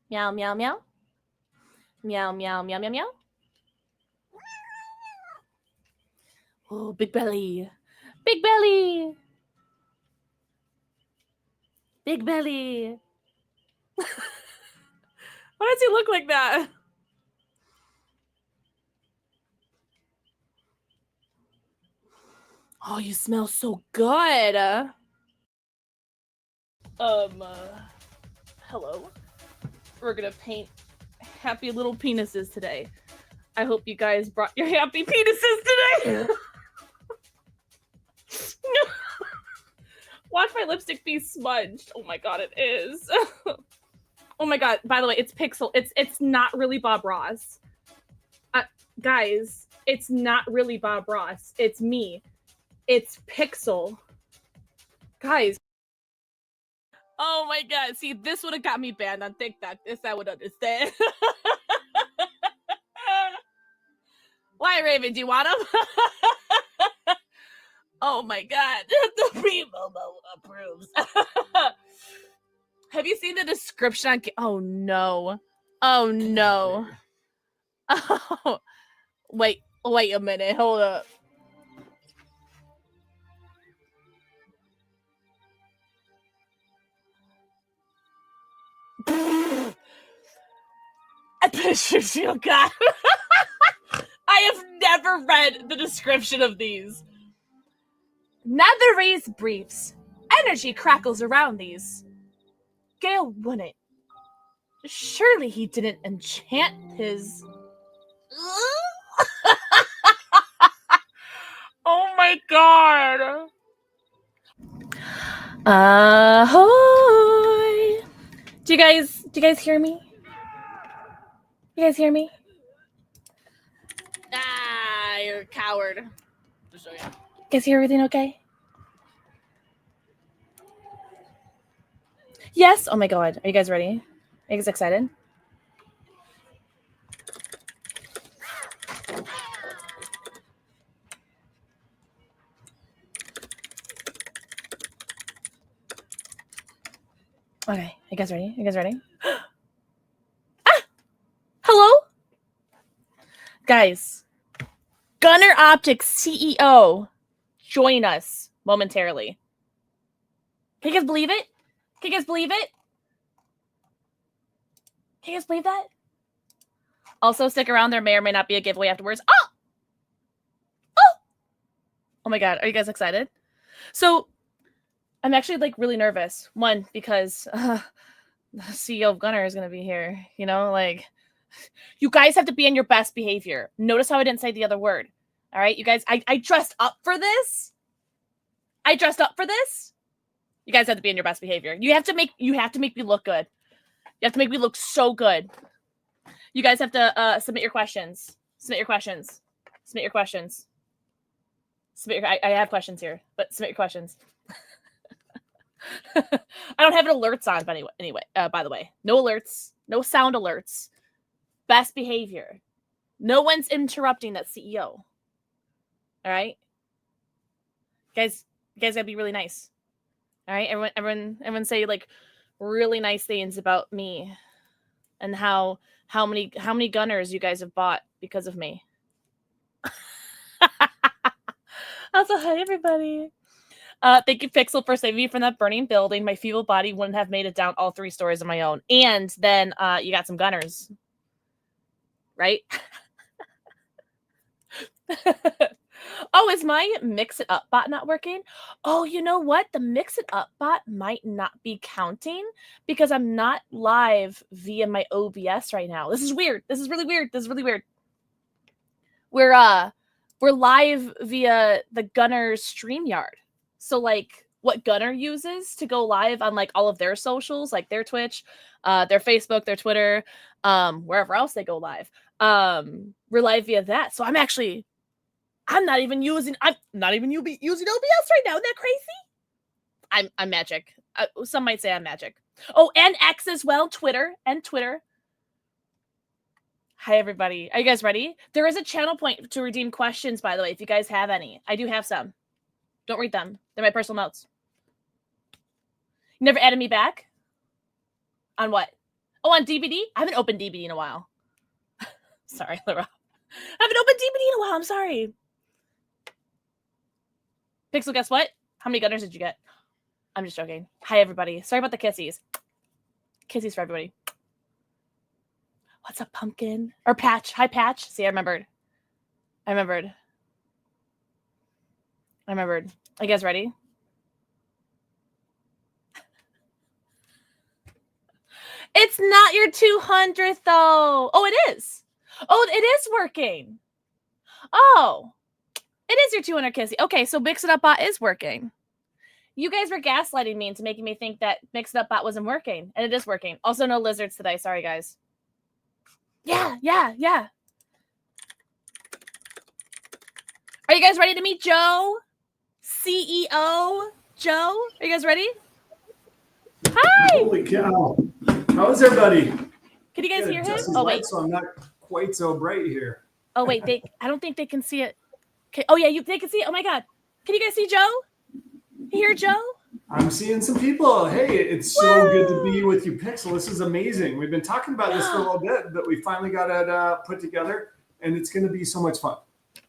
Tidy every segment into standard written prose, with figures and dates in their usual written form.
Meow, meow, meow. Meow, meow, meow, meow, meow. Oh, big belly. Big belly. Big belly. Why does he look like that? Oh, you smell so good. Hello. We're gonna paint happy little penises today. I hope you guys brought your happy penises today. Watch my lipstick be smudged. Oh my god, it is. Oh my god, by the way, it's Pixel. It's not really Bob Ross. Guys, it's not really Bob Ross. It's me. It's Pixel. Guys. Oh my god. See, this would have got me banned on TikTok. This I would understand. Why, Raven? Do you want them? Oh my god. The people approves. Have you seen the description on... Oh no. Oh no. Oh. Wait a minute. Hold up. Oh god. I have never read the description of these. Nether rays briefs. Energy crackles around these. Gale wouldn't. Surely he didn't enchant his... Oh my god. Ahoy. Do you guys hear me? You guys hear me? Ah, you're a coward. Just show you. Guys hear everything okay? Yes. Oh my god. Are you guys ready? Are you guys excited? Okay. You guys ready? You guys ready? Ah! Hello? Guys. Gunnar Optics CEO. Join us momentarily. Can you guys believe it? Can you guys believe it? Can you guys believe that? Also, stick around. There may or may not be a giveaway afterwards. Oh! Oh! Oh my god. Are you guys excited? So, I'm actually, like, really nervous. One, because the CEO of Gunnar is going to be here. You know, like, you guys have to be in your best behavior. Notice how I didn't say the other word. All right, you guys, I dressed up for this. I dressed up for this. You guys have to be in your best behavior. You have to make me look good. You have to make me look so good. You guys have to submit your questions. Submit your questions. Submit your questions. Submit your, I have questions here, but submit your questions. I don't have alerts on, but anyway, by the way, no alerts, no sound alerts. Best behavior. No one's interrupting that CEO. All right, you guys gotta be really nice. All right, everyone say like really nice things about me and how many gunners you guys have bought because of me. Also, hi everybody. Thank you, Pixel, for saving me from that burning building. My feeble body wouldn't have made it down all 3 stories on my own. And then you got some gunners, right? Oh, is my Mix It Up bot not working? Oh, you know what? The Mix It Up bot might not be counting because I'm not live via my OBS right now. This is weird. This is really weird. This is really weird. We're live via the Gunnar StreamYard. So like what Gunnar uses to go live on like all of their socials, like their Twitch, their Facebook, their Twitter, wherever else they go live. We're live via that. So I'm not even using OBS right now. Isn't that crazy? I'm magic. Some might say I'm magic. Oh, and X as well, Twitter. Hi, everybody. Are you guys ready? There is a channel point to redeem questions, by the way, if you guys have any. I do have some. Don't read them. They're my personal notes. You never added me back? On what? Oh, on DVD? I haven't opened DVD in a while. Sorry, Laura. I haven't opened DVD in a while. I'm sorry. Pixel, guess what? How many gunners did you get? I'm just joking. Hi, everybody. Sorry about the kissies. Kissies for everybody. What's up, Pumpkin? Or Patch. Hi, Patch. See, I remembered. Are you guys ready? It's not your 200th, though. Oh, it is. Oh, it is working. Oh, it is your 200 kissy. Okay, so Mix It Up Bot is working. You guys were gaslighting me into making me think that Mix It Up Bot wasn't working, and it is working. Also, no lizards today. Sorry, guys. Yeah. Are you guys ready to meet Joe? CEO Joe? Are you guys ready? Hi! Holy cow. How's everybody? Can you guys hear him? Oh, wait. So I'm not quite so bright here. Oh, wait. I don't think they can see it. Okay. Oh, yeah, they can see it. Oh, my God. Can you guys see Joe? You hear Joe? I'm seeing some people. Hey, it's so good to be with you, Pixel. This is amazing. We've been talking about this for a little bit, but we finally got it put together, and it's going to be so much fun.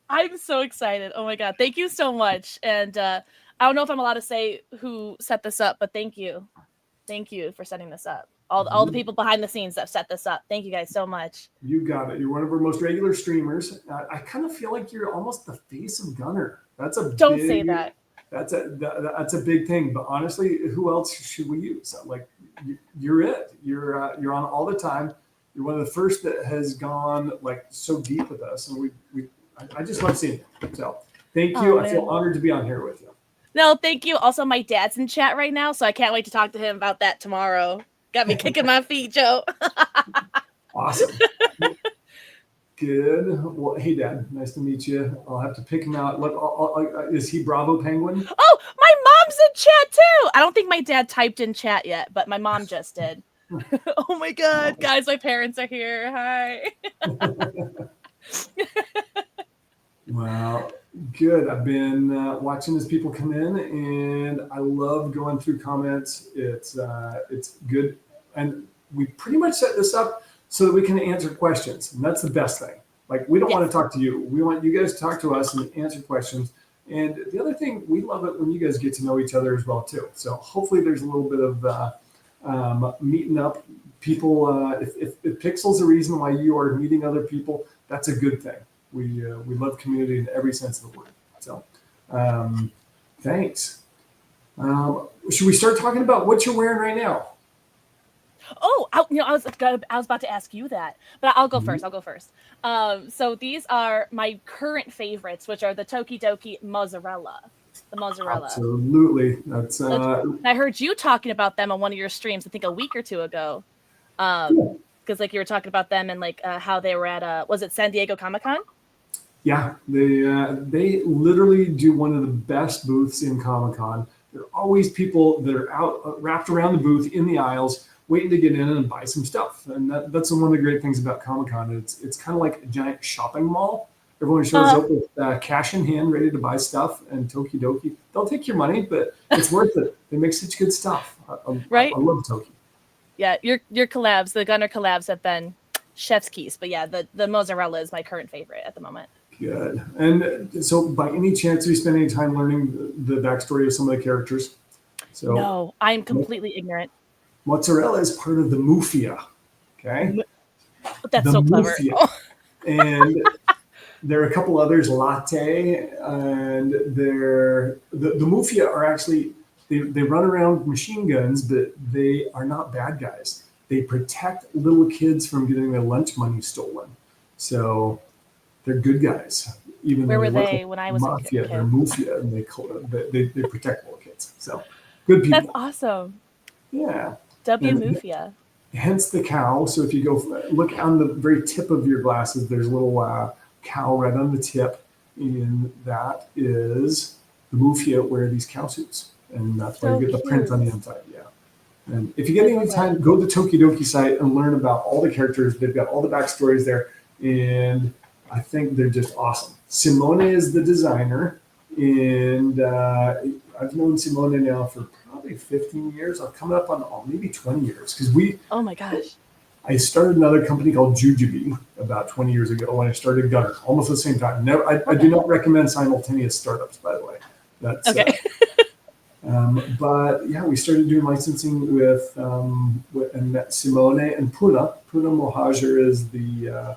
I'm so excited. Oh, my God. Thank you so much. And I don't know if I'm allowed to say who set this up, but thank you. Thank you for setting this up. All the people behind the scenes that set this up. Thank you guys so much. You got it. You're one of our most regular streamers. I kind of feel like you're almost the face of Gunnar. Don't say that. That's a big thing. But honestly, who else should we use? Like, you're it. You're on all the time. You're one of the first that has gone like so deep with us, and I just love seeing you. So thank you. I feel honored to be on here with you. No, thank you. Also, my dad's in chat right now, so I can't wait to talk to him about that tomorrow. Got me kicking my feet, Joe. Awesome. Good. Well, hey, Dad. Nice to meet you. I'll have to pick him out. Look, is he Bravo Penguin? Oh, my mom's in chat too. I don't think my dad typed in chat yet, but my mom just did. Oh my God, guys, my parents are here. Hi. Well, good. I've been watching as people come in, and I love going through comments. It's good, and we pretty much set this up so that we can answer questions, and that's the best thing. Like, we don't want to talk to you. We want you guys to talk to us and answer questions. And the other thing, we love it when you guys get to know each other as well too. So hopefully there's a little bit of meeting up. People, if Pixel's a reason why you are meeting other people, that's a good thing. We love community in every sense of the word. So thanks. Should we start talking about what you're wearing right now? Oh, I was about to ask you that, but I'll go first. So these are my current favorites, which are the Tokidoki mozzarella. The mozzarella. Absolutely. That's. I heard you talking about them on one of your streams, I think a week or two ago. Because like you were talking about them and like how they were at was it San Diego Comic-Con? Yeah, they literally do one of the best booths in Comic-Con. There are always people that are out wrapped around the booth in the aisles, waiting to get in and buy some stuff. And that's one of the great things about Comic-Con. It's kind of like a giant shopping mall. Everyone shows up with cash in hand, ready to buy stuff. And Tokidoki, they'll take your money, but it's worth it. They make such good stuff. Right? I love Toki. Yeah, your collabs, the Gunnar collabs have been chef's keys. But yeah, the mozzarella is my current favorite at the moment. Good. And so by any chance, are you spending any time learning the backstory of some of the characters? So no, I'm completely ignorant. Mozzarella is part of the Mufia. Okay. That's so clever. And there are a couple others, Latte, and the Mufia are actually, they run around with machine guns, but they are not bad guys. They protect little kids from getting their lunch money stolen. So they're good guys. Even where were they when I was Mafia, they're Mufia, and they protect little kids. So good people. That's awesome. Yeah. Mufia. Hence the cow. So if you go look on the very tip of your glasses, there's a little cow right on the tip, and that is the Mufia wear these cow suits, and that's why you get the print on the inside. Yeah. And if you get any time, go to the Tokidoki site and learn about all the characters. They've got all the backstories there, and I think they're just awesome. Simone is the designer, and I've known Simone now for probably 15 years. I'm coming up on maybe 20 years because oh my gosh, I started another company called Jujube about 20 years ago when I started Gunnar, almost at the same time. Never, I do not recommend simultaneous startups, by the way. That's Okay. but yeah, we started doing licensing with and met Simone and Puna. Puna Mohajer is the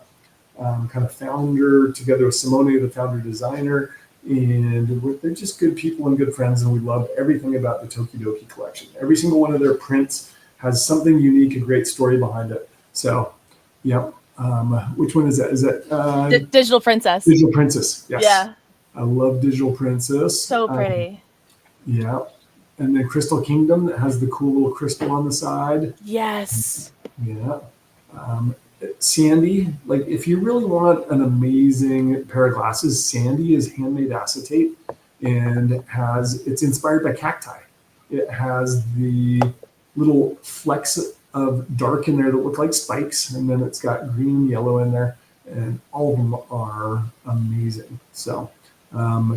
kind of founder, together with Simone, the founder designer. And they're just good people and good friends, and we love everything about the Tokidoki collection. Every single one of their prints has something unique, a great story behind it. So, yeah. Which one is that? Is that Digital Princess? Digital Princess? Yes. Yeah. I love Digital Princess. So pretty. Yeah. And then Crystal Kingdom that has the cool little crystal on the side. Yes. Yeah. Sandy, like if you really want an amazing pair of glasses, Sandy is handmade acetate and it's inspired by cacti. It has the little flecks of dark in there that look like spikes, and then it's got green and yellow in there, and all of them are amazing. So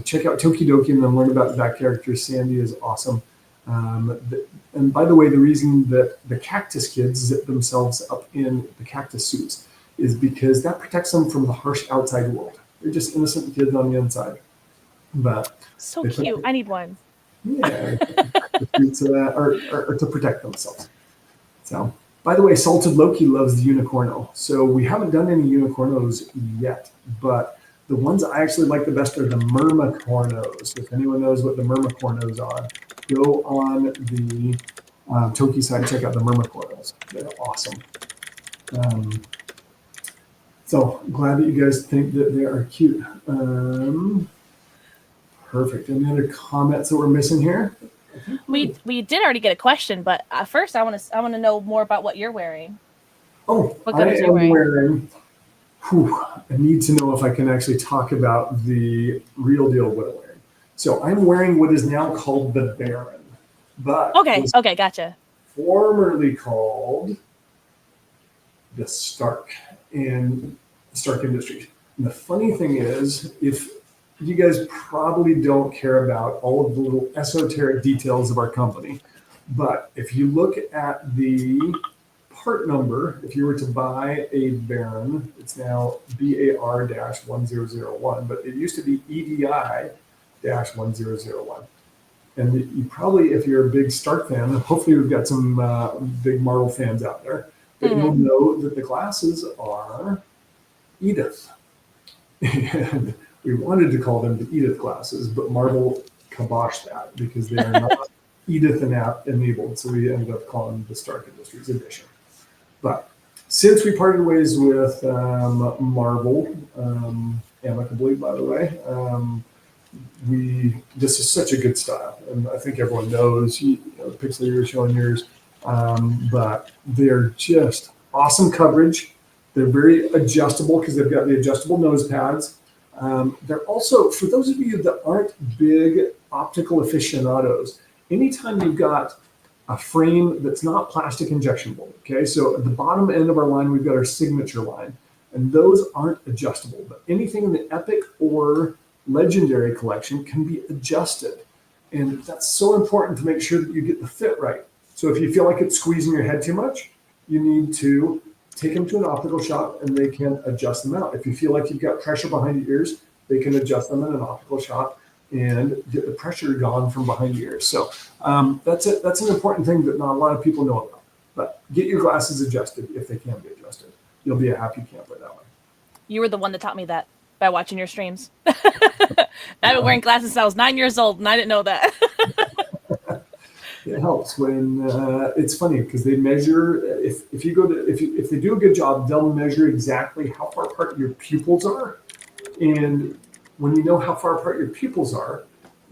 check out Tokidoki and then learn about that character. Sandy is awesome. And by the way, the reason that the cactus kids zip themselves up in the cactus suits is because that protects them from the harsh outside world. They're just innocent kids on the inside. But so cute. I need one. Yeah, the suits are to protect themselves. So, by the way, Salted Loki loves the unicorno. So we haven't done any unicornos yet, but the ones I actually like the best are the Myrmicornos. If anyone knows what the Myrmicornos are, go on the Toki side and check out the Myrmicornos. They're awesome. So glad that you guys think that they are cute. Perfect. Any other comments that we're missing here? We did already get a question, but first I want to know more about what you're wearing. Oh, what I am wearing. I need to know if I can actually talk about the real deal what I'm wearing. So I'm wearing what is now called the Baron, but okay, gotcha. Formerly called the Stark in Stark Industries. And the funny thing is, if you guys probably don't care about all of the little esoteric details of our company, but if you look at the part number, if you were to buy a Baron, it's now BAR-1001, but it used to be EDI-1001. And you probably, if you're a big Stark fan, hopefully we've got some big Marvel fans out there, but you'll know that the glasses are Edith. And we wanted to call them the Edith glasses, but Marvel kiboshed that because they are not Edith enabled. So we ended up calling them the Stark Industries edition. But since we parted ways with Marvel, amicably, by the way, this is such a good style, and I think everyone knows. Pixel, you're showing yours, but they're just awesome coverage. They're very adjustable because they've got the adjustable nose pads. They're also, for those of you that aren't big optical aficionados, anytime you've got a frame that's not plastic injection molded, okay? So at the bottom end of our line, we've got our signature line, and those aren't adjustable, but anything in the Epic or Legendary collection can be adjusted. And that's so important to make sure that you get the fit right. So if you feel like it's squeezing your head too much, you need to take them to an optical shop and they can adjust them out. If you feel like you've got pressure behind your ears, they can adjust them in an optical shop and get the pressure gone from behind your ears. So that's it. That's an important thing that not a lot of people know about. But get your glasses adjusted if they can be adjusted. You'll be a happy camper that way. You were the one that taught me that by watching your streams. I've been wearing glasses since I was 9 years old, and I didn't know that. It helps when it's funny because they measure. If they do a good job, they'll measure exactly how far apart your pupils are, and when you know how far apart your pupils are,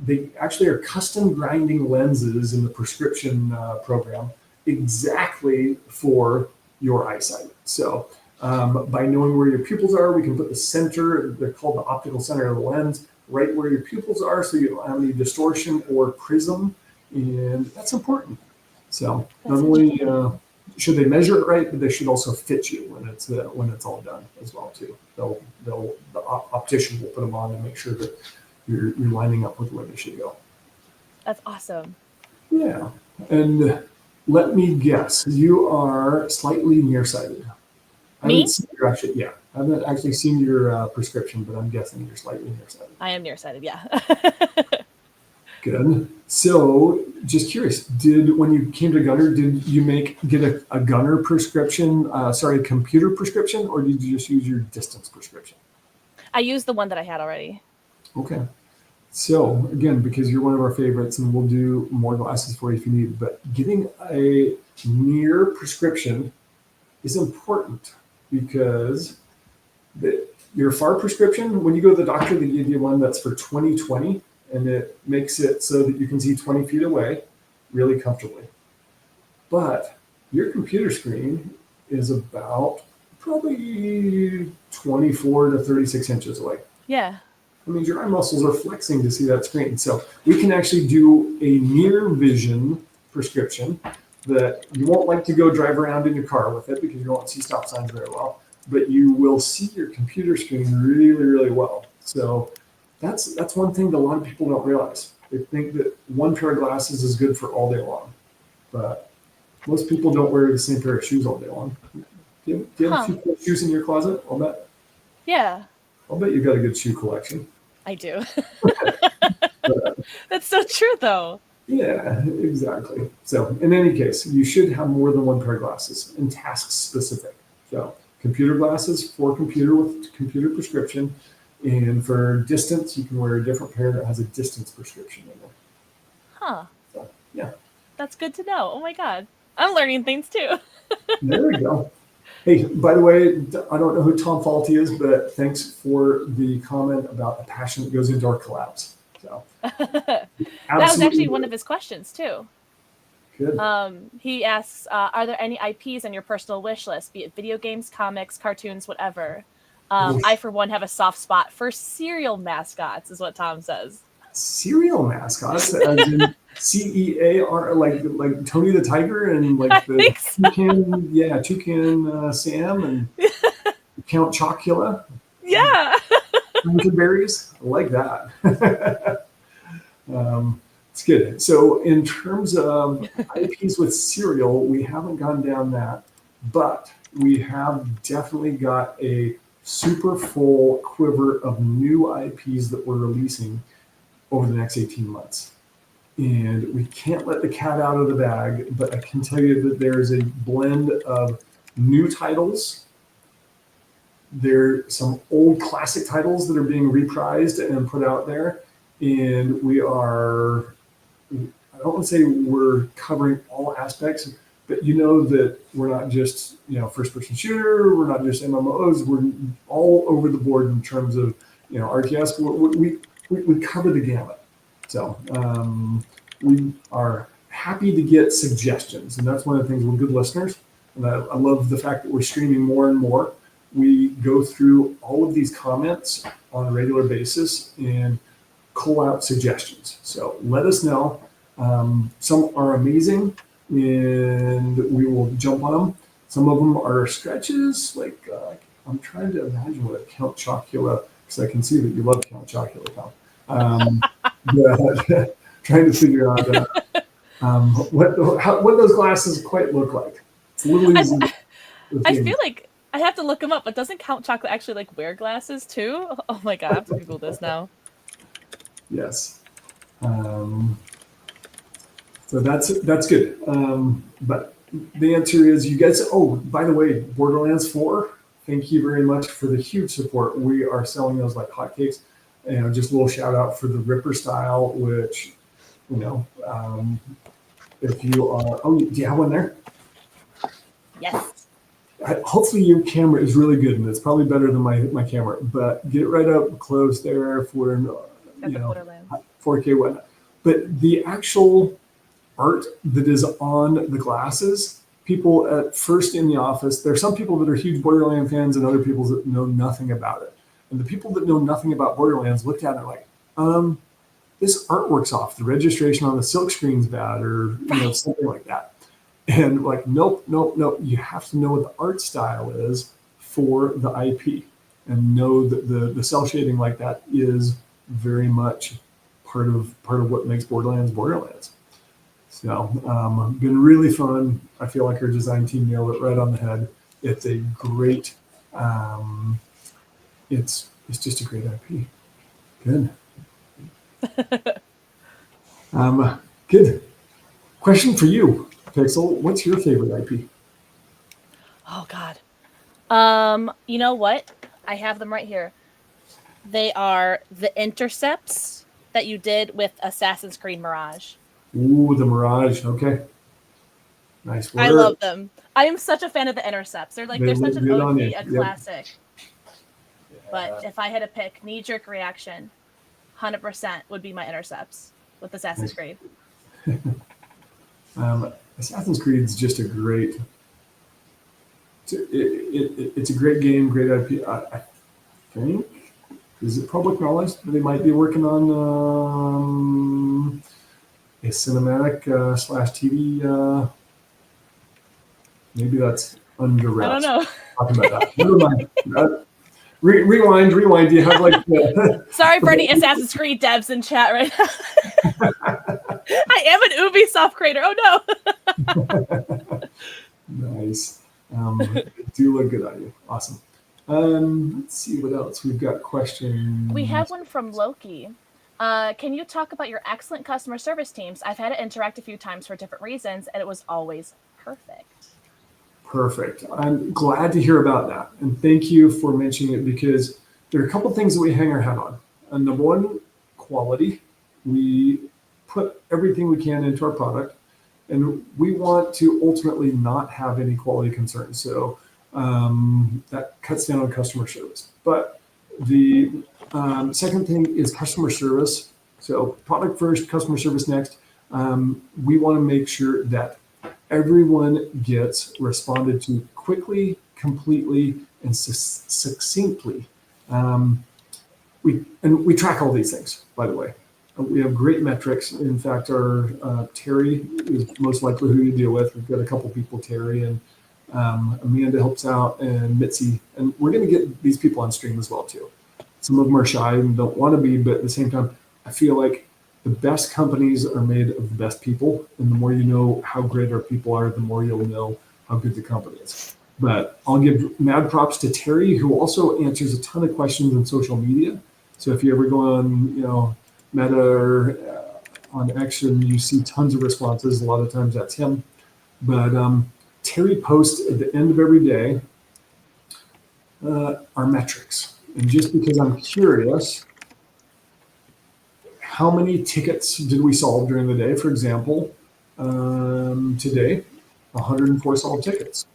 they actually are custom grinding lenses in the prescription program exactly for your eyesight. So by knowing where your pupils are, we can put the center, they're called the optical center of the lens, right where your pupils are so you don't have any distortion or prism, and that's important. So not only should they measure it right, but they should also fit you when it's all done as well too. The optician will put them on and make sure that you're lining up with where they should go. That's awesome. Yeah, and let me guess. You are slightly nearsighted. I haven't Me? seen your actually, yeah. I haven't actually seen your prescription, but I'm guessing you're slightly nearsighted. I am nearsighted, yeah. Good. So, just curious, when you came to Gunnar, did you get a Gunnar prescription? Sorry, a computer prescription, or did you just use your distance prescription? I used the one that I had already. Okay. So again, because you're one of our favorites, and we'll do more glasses for you if you need, but getting a near prescription is important because your far prescription, when you go to the doctor, they give you one that's for 20/20, and it makes it so that you can see 20 feet away really comfortably. But your computer screen is about probably 24 to 36 inches away. Yeah. That means your eye muscles are flexing to see that screen. So we can actually do a near vision prescription that you won't like to go drive around in your car with it because you won't see stop signs very well, but you will see your computer screen really, really well. So that's one thing that a lot of people don't realize. They think that one pair of glasses is good for all day long, but most people don't wear the same pair of shoes all day long. Do you have a few pair of shoes in your closet? I'll bet. Yeah. I'll bet you've got a good shoe collection. I do. That's so true, though. Yeah, exactly. So in any case, you should have more than one pair of glasses and task specific. So computer glasses for computer with computer prescription. And for distance, you can wear a different pair that has a distance prescription in there. Huh. So, yeah. That's good to know. Oh my God. I'm learning things too. There we go. Hey, by the way, I don't know who Tom Faulty is, but thanks for the comment about the passion that goes into our collabs. So that was actually one of his questions too. Good. He asks, are there any IPs on your personal wish list, be it video games, comics, cartoons, whatever? I, for one, have a soft spot for cereal mascots, is what Tom says. Cereal mascots, as in CEAR, like Tony the Tiger and like the Toucan, yeah, Toucan Sam and Count Chocula. Yeah. Berries, I like that. It's good. So in terms of IPs with cereal, we haven't gone down that, but we have definitely got a super full quiver of new IPs that we're releasing over the next 18 months. And we can't let the cat out of the bag, but I can tell you that there's a blend of new titles. There are some old classic titles that are being reprised and put out there. And we are, I don't want to say we're covering all aspects, but you know that we're not just, first-person shooter, we're not just MMOs, we're all over the board in terms of, RTS. We cover the gamut. So we are happy to get suggestions, and that's one of the things we're good listeners. And I love the fact that we're streaming more and more. We go through all of these comments on a regular basis and call out suggestions. So let us know. Some are amazing, and we will jump on them. Some of them are stretches. Like I'm trying to imagine what a Count Chocula, because I can see that you love Count Chocula, Tom. Trying to figure out what those glasses quite look like. It's a little easy. I feel like I have to look them up, but doesn't Count Chocolate actually like wear glasses too? Oh my God, I have to Google this now. Yes. So that's good. But the answer is you guys, oh, by the way, Borderlands 4, thank you very much for the huge support. We are selling those like hotcakes. Just a little shout out for the Ripper style, which, if you are, do you have one there? Yes. Hopefully your camera is really good, and it's probably better than my camera, but get it right up close there for, 4K whatnot. But the actual art that is on the glasses, people at first in the office, there are some people that are huge Borderlands fans and other people that know nothing about it. And the people that know nothing about Borderlands looked at it like, this artwork's off. The registration on the silk screen's bad, or something like that. And like, nope. You have to know what the art style is for the IP, and know that the cell shading like that is very much part of what makes Borderlands Borderlands. So been really fun. I feel like our design team nailed it right on the head. It's a great, it's just a great IP. Good. Good. Question for you, Pixel. What's your favorite IP? Oh God. You know what? I have them right here. They are the intercepts that you did with Assassin's Creed Mirage. Ooh, the Mirage. Okay. Nice I work. love them. I am such a fan of the intercepts. They're They such look an good on you. OG, a Yep. classic. But if I had to pick knee-jerk reaction, 100% would be my intercepts with Assassin's Creed. Assassin's Creed is just a great. It's a great game, great IP. I think, is it public knowledge that they might be working on a cinematic slash TV? Maybe that's under wraps. I don't know. Talking about that. Never mind. Rewind. Do you have like? Sorry for any Assassin's Creed devs in chat right now. I am an Ubisoft creator. Oh no. Nice. Do look good on you. Awesome. Let's see what else we've got. Questions. We have one from Loki. Can you talk about your excellent customer service teams? I've had to interact a few times for different reasons, and it was always perfect. Perfect. I'm glad to hear about that. And thank you for mentioning it, because there are a couple things that we hang our hat on. And number one, quality. We put everything we can into our product, and we want to ultimately not have any quality concerns. So that cuts down on customer service. But the second thing is customer service. So product first, customer service next. We want to make sure that everyone gets responded to quickly, completely, and succinctly. We track all these things, by the way. We have great metrics. In fact, our Terry is most likely who you deal with. We've got a couple people, Terry and Amanda helps out, and Mitzi. And we're going to get these people on stream as well, too. Some of them are shy and don't want to be, but at the same time, I feel like the best companies are made of the best people. And the more you know how great our people are, the more you'll know how good the company is. But I'll give mad props to Terry, who also answers a ton of questions on social media. So if you ever go on, Meta or on X and you see tons of responses, a lot of times that's him. But Terry posts at the end of every day our metrics. And just because I'm curious, how many tickets did we solve during the day? For example, today, 104 solved tickets.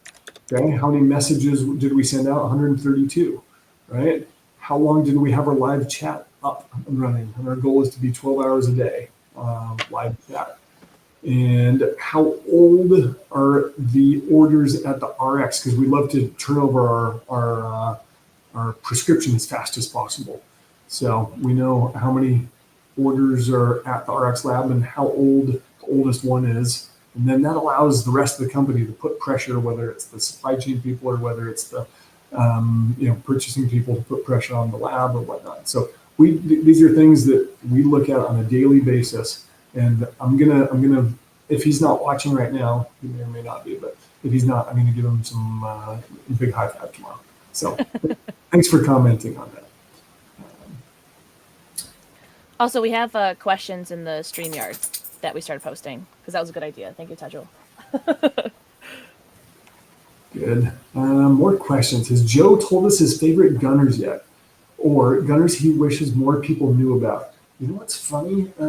Okay, how many messages did we send out? 132, right? How long did we have our live chat up and running? And our goal is to be 12 hours a day live chat. And how old are the orders at the RX? Because we love to turn over our prescription as fast as possible. So we know how many orders are at the RX lab and how old the oldest one is. And then that allows the rest of the company to put pressure, whether it's the supply chain people or whether it's the purchasing people, to put pressure on the lab or whatnot. So these are things that we look at on a daily basis. And I'm gonna if he's not watching right now, he may or may not be, but if he's not, I'm gonna give him some big high five tomorrow. So thanks for commenting on that. Also, we have questions in the StreamYard that we started posting, because that was a good idea. Thank you, Tajul. Good. More questions. Has Joe told us his favorite gunners yet? Or gunners he wishes more people knew about? You know what's funny? I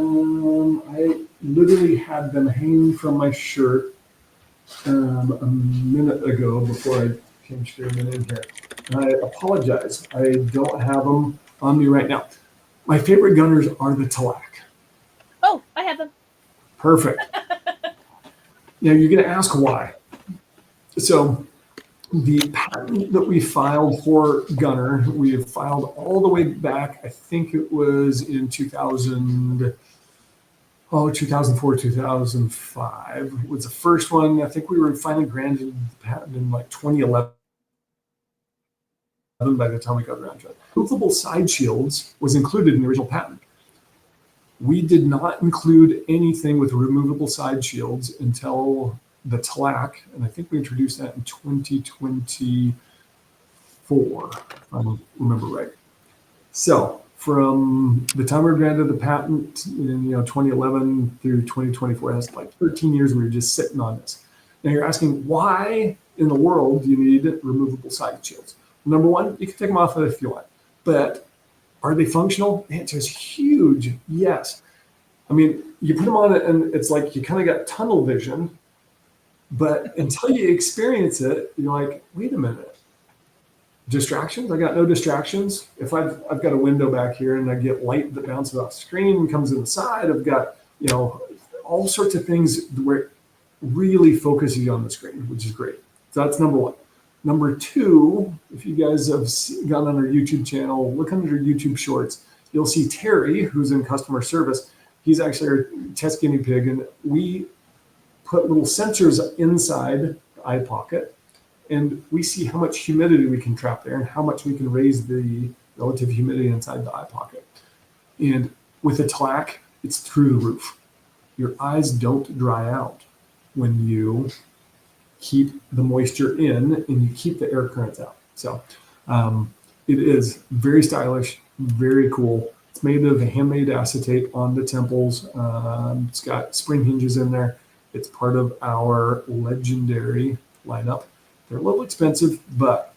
literally had them hanging from my shirt a minute ago before I came streaming in here. And I apologize. I don't have them on me right now. My favorite gunners are the Talak. Oh, I have them. Perfect. Now you're going to ask why. So the patent that we filed for Gunnar, we have filed all the way back, I think it was in 2004, 2005 was the first one. I think we were finally granted the patent in like 2011 by the time we got around to it. Movable side shields was included in the original patent. We did not include anything with removable side shields until the TLAC, and I think we introduced that in 2024, if I remember right. So from the time we were granted the patent in 2011 through 2024, that's like 13 years we were just sitting on this. Now you're asking, why in the world do you need removable side shields? Number one, you can take them off if you want, but are they functional? The answer is huge yes. I mean, you put them on and it's like you kind of got tunnel vision, but until you experience it, you're like, wait a minute. Distractions? I got no distractions. If I've got a window back here and I get light that bounces off the screen and comes inside, I've got, all sorts of things where it really focuses you on the screen, which is great. So that's number one. Number two, if you guys have gone on our YouTube channel, look under YouTube shorts, you'll see Terry, who's in customer service. He's actually our test guinea pig, and we put little sensors inside the eye pocket, and we see how much humidity we can trap there and how much we can raise the relative humidity inside the eye pocket. And with a TLAC, it's through the roof. Your eyes don't dry out when you keep the moisture in and you keep the air currents out. So it is very stylish, very cool. It's made of handmade acetate on the temples. It's got spring hinges in there. It's part of our legendary lineup. They're a little expensive, but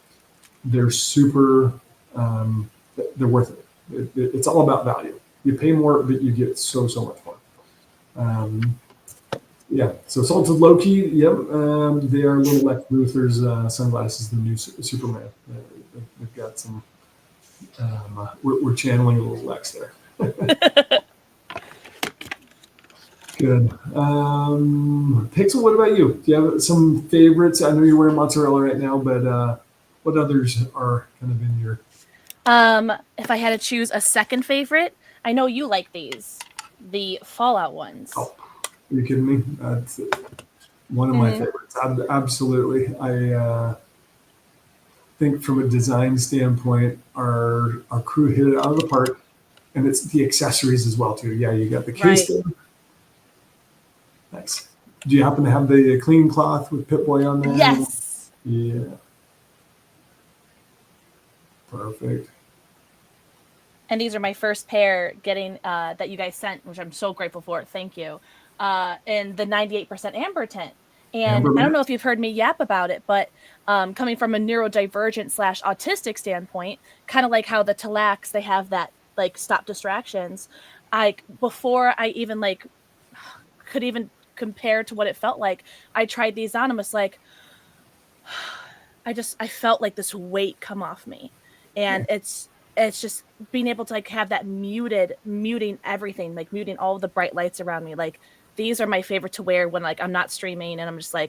they're super, they're worth it. It's all about value. You pay more, but you get so much more. Yeah, so Salted Loki, yep, they are little Lex Luthor's sunglasses, the new Superman. They've got some, we're channeling a little Lex there. Good. Pixel, what about you? Do you have some favorites? I know you're wearing mozzarella right now, but what others are kind of in your... If I had to choose a second favorite, I know you like these, the Fallout ones. Oh, are you kidding me? That's one of my favorites. Absolutely. I think from a design standpoint, our crew hit it out of the park, and it's the accessories as well too. Yeah, you got the case there. Nice. Do you happen to have the cleaning cloth with Pip-Boy on there? Yes. Yeah. Perfect. And these are my first pair getting that you guys sent, which I'm so grateful for. Thank you. In the 98% amber tint. And I don't know if you've heard me yap about it, but coming from a neurodivergent / autistic standpoint, kind of like how the TLACs, they have that like stop distractions. Before I even could even compare to what it felt like, I tried these on and was like, I felt like this weight come off me. And it's just being able to have that muting everything, muting all of the bright lights around me. These are my favorite to wear when I'm not streaming and I'm just all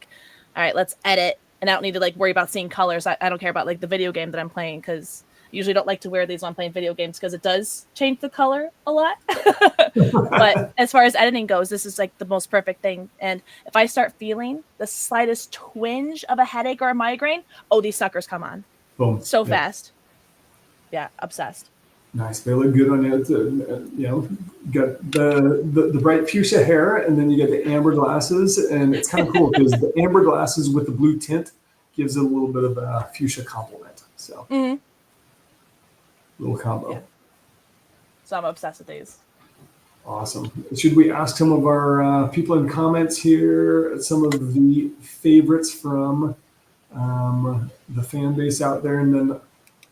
right, let's edit. And I don't need to worry about seeing colors. I don't care about the video game that I'm playing, because I usually don't like to wear these when I'm playing video games because it does change the color a lot. But as far as editing goes, this is the most perfect thing. And if I start feeling the slightest twinge of a headache or a migraine, oh, these suckers come on. Boom. So fast. Yeah, obsessed. Nice. They look good on you. Got the bright fuchsia hair, and then you get the amber glasses, and it's kind of cool because the amber glasses with the blue tint gives it a little bit of a fuchsia complement. So, little combo. Yeah. So I'm obsessed with these. Awesome. Should we ask some of our people in comments here some of the favorites from the fan base out there, and then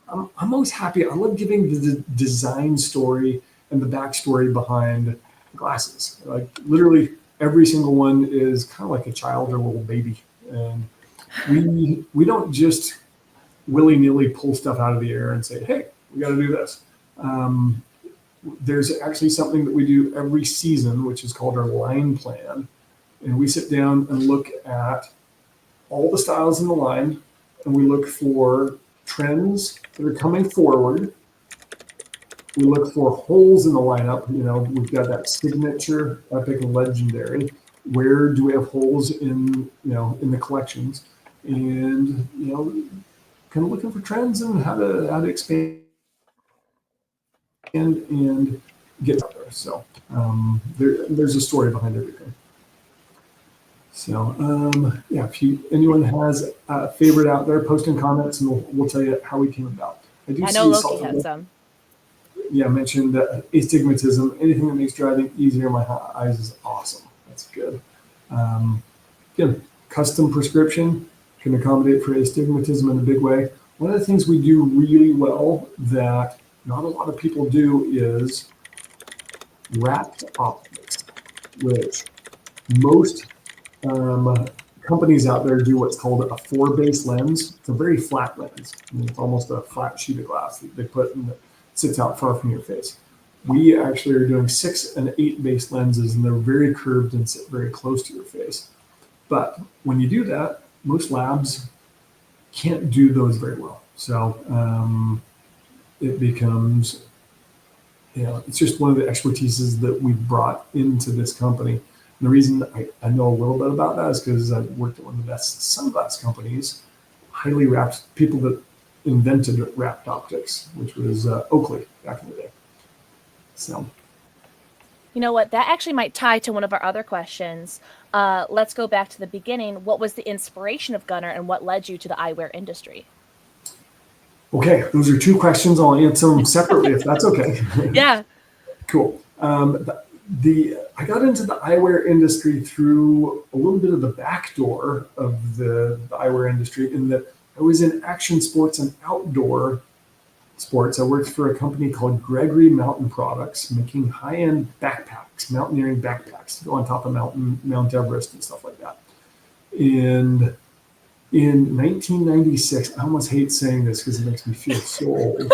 I'm always happy. I love giving the design story and the backstory behind the glasses. Literally every single one is kind of like a child or a little baby. And we don't just willy-nilly pull stuff out of the air and say, hey, we got to do this. There's actually something that we do every season, which is called our line plan. And we sit down and look at all the styles in the line, and we look for trends that are coming forward. We look for holes in the lineup. We've got that signature, epic, and legendary. Where do we have holes in the collections? And kind of looking for trends and how to expand and get out there. So there's a story behind everything. So yeah, if anyone has a favorite out there, post in comments and we'll tell you how we came about. I know Loki had some. Yeah, I mentioned astigmatism. Anything that makes driving easier in my eyes is awesome. That's good. Again, custom prescription can accommodate for astigmatism in a big way. One of the things we do really well that not a lot of people do is wrapped optics, which most companies out there do what's called a 4-base lens. It's a very flat lens. I mean, it's almost a flat sheet of glass that they put and that sits out far from your face. We actually are doing 6 and 8-base lenses, and they're very curved and sit very close to your face. But when you do that, most labs can't do those very well. So it becomes, it's just one of the expertises that we brought into this company. And the reason I know a little bit about that is because I worked at one of the best sunglass companies, highly wrapped, people that invented wrapped optics, which was Oakley back in the day. So, you know what? That actually might tie to one of our other questions. Let's go back to the beginning. What was the inspiration of Gunnar, and what led you to the eyewear industry? Okay, those are 2 questions. I'll answer them separately if that's okay. Yeah. Cool. I got into the eyewear industry through a little bit of the back door of the eyewear industry, in that I was in action sports and outdoor sports. I worked for a company called Gregory Mountain Products, making high-end backpacks, mountaineering backpacks to go on top of Mount Everest and stuff like that. And in 1996, I almost hate saying this because it makes me feel so old.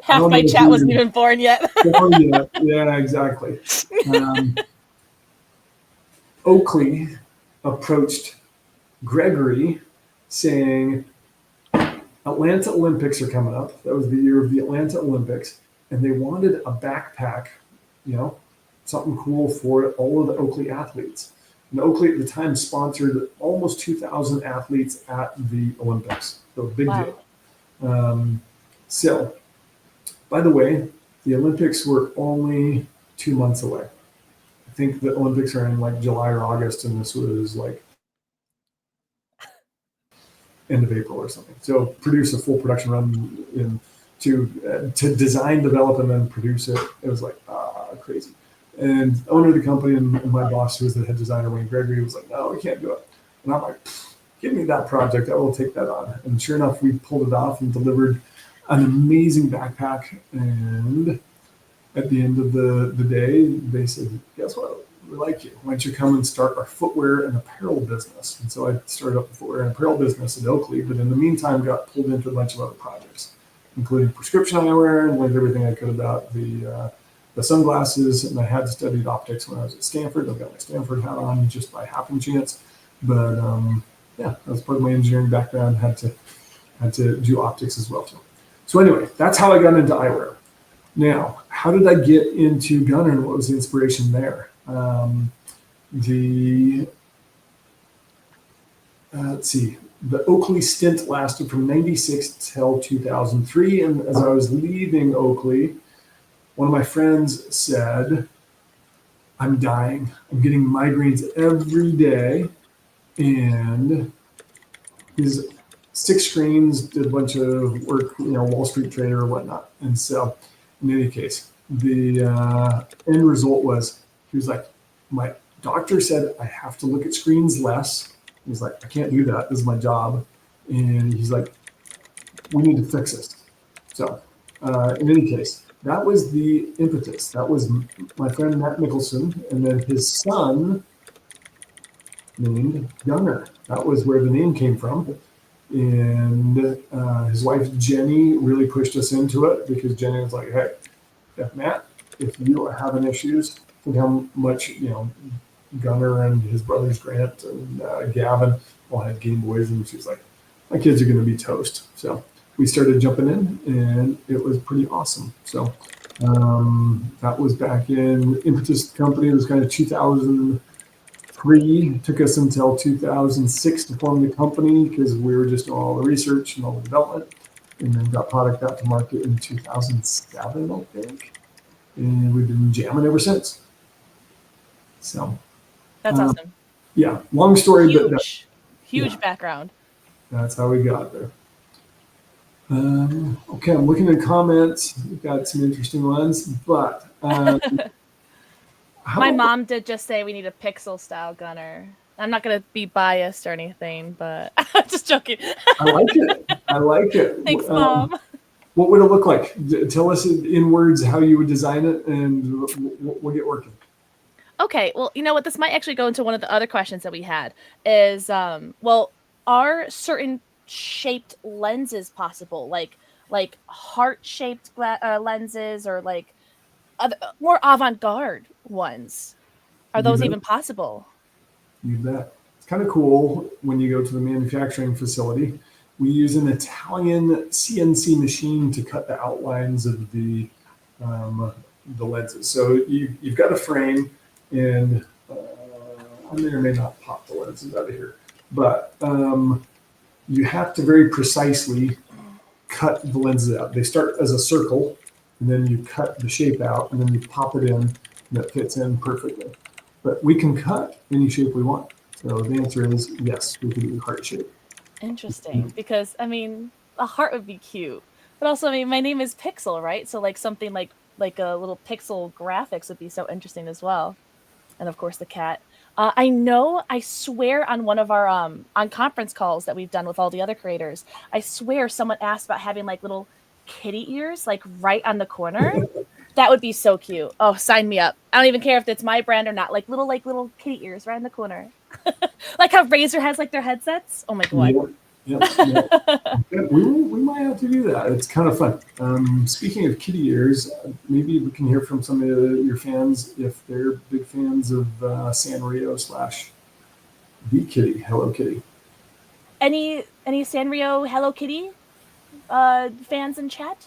Half my chat wasn't even born yet. Yeah, exactly. Oakley approached Gregory saying, Atlanta Olympics are coming up. That was the year of the Atlanta Olympics. And they wanted a backpack, something cool for all of the Oakley athletes. And Oakley at the time sponsored almost 2,000 athletes at the Olympics. So a big deal. So, by the way, the Olympics were only 2 months away. I think the Olympics are in like July or August, and this was like end of April or something. So produce a full production run to design, develop, and then produce it. It was like crazy. And the owner of the company and my boss, who was the head designer, Wayne Gregory, was like, no, we can't do it. And I'm like, give me that project. I will take that on. And sure enough, we pulled it off and delivered an amazing backpack. And at the end of the day, they said, guess what? We like you. Why don't you come and start our footwear and apparel business? And so I started up the footwear and apparel business at Oakley, but in the meantime, got pulled into a bunch of other projects, including prescription eyewear, and learned everything I could about the sunglasses. And I had studied optics when I was at Stanford. I've got my Stanford hat on just by happen chance. But yeah, that was part of my engineering background. Had to do optics as well too. So anyway, that's how I got into eyewear. Now, how did I get into Gunnar, and what was the inspiration there? Let's see, the Oakley stint lasted from 96 till 2003. And as I was leaving Oakley, one of my friends said, I'm dying. I'm getting migraines every day. And his 6 screens, did a bunch of work, Wall Street trader or whatnot. And so in any case, the end result was, he was like, my doctor said I have to look at screens less. He's like, I can't do that. This is my job. And he's like, we need to fix this. So in any case, that was the impetus. That was my friend Matt Nicholson, and then his son named Gunnar. That was where the name came from. And his wife Jenny really pushed us into it, because Jenny was like, hey, Matt, if you are having issues, think how much, Gunnar and his brothers Grant and Gavin all had Game Boys, and she's like, my kids are going to be toast. So we started jumping in, and it was pretty awesome. So that was back in Impetus Company. It was kind of 2003. It took us until 2006 to form the company, because we were just doing all the research and all the development, and then got product out to market in 2007, I think. and we've been jamming ever since. So That's awesome. yeah, long story, but Huge background. That's how we got there. Okay, I'm looking at comments. We've got some interesting ones, but my mom did just say we need a pixel style gunner. I'm not going to be biased or anything, but I'm just joking. I like it. I like it. Thanks, Mom. What would it look like? Tell us in words how you would design it, and we'll get working. Okay, well, you know what? This might actually go into one of the other questions that we had is, well, are certain shaped lenses possible? Like heart-shaped lenses or like other, more avant-garde ones? Are those even possible? You bet. It's kind of cool when you go to the manufacturing facility. We use an Italian CNC machine to cut the outlines of the lenses. So you've got a frame, and I may or may not pop the lenses out of here, but you have to very precisely cut the lenses out. They start as a circle, and then you cut the shape out, and then you pop it in, and it fits in perfectly. But we can cut any shape we want. So the answer is yes, we can do heart shape. Interesting, because I mean, a heart would be cute, but also, I mean, my name is Pixel, right? So like something like a little pixel graphics would be so interesting as well. And of course, the cat. I swear on one of our on conference calls that we've done with all the other creators, I swear someone asked about having like little kitty ears, like right on the corner. That would be so cute. Oh, sign me up. I don't even care if it's my brand or not. Like little kitty ears right in the corner. Like how Razer has like their headsets. Oh my god. We might have to do that. It's kind of fun. Speaking of kitty ears, maybe we can hear from some of your fans if they're big fans of Sanrio / the Kitty, Hello Kitty. Any Sanrio Hello Kitty fans in chat?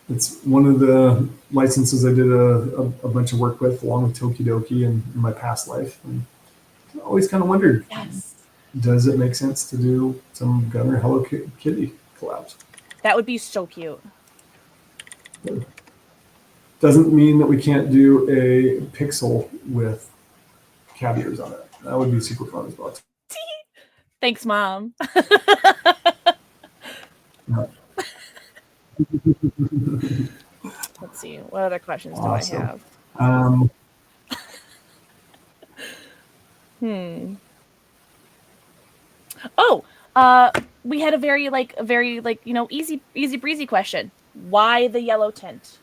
It's one of the licenses I did a bunch of work with, along with Tokidoki in my past life. And I always kind of wondered, does it make sense to do some Gunnar Hello Kitty collabs? That would be so cute. Doesn't mean that we can't do a pixel with cat ears on it. That would be super fun as well. Thanks, Mom. Yeah. Let's see. What other questions do I have? Oh, we had a very easy breezy question. Why the yellow tint?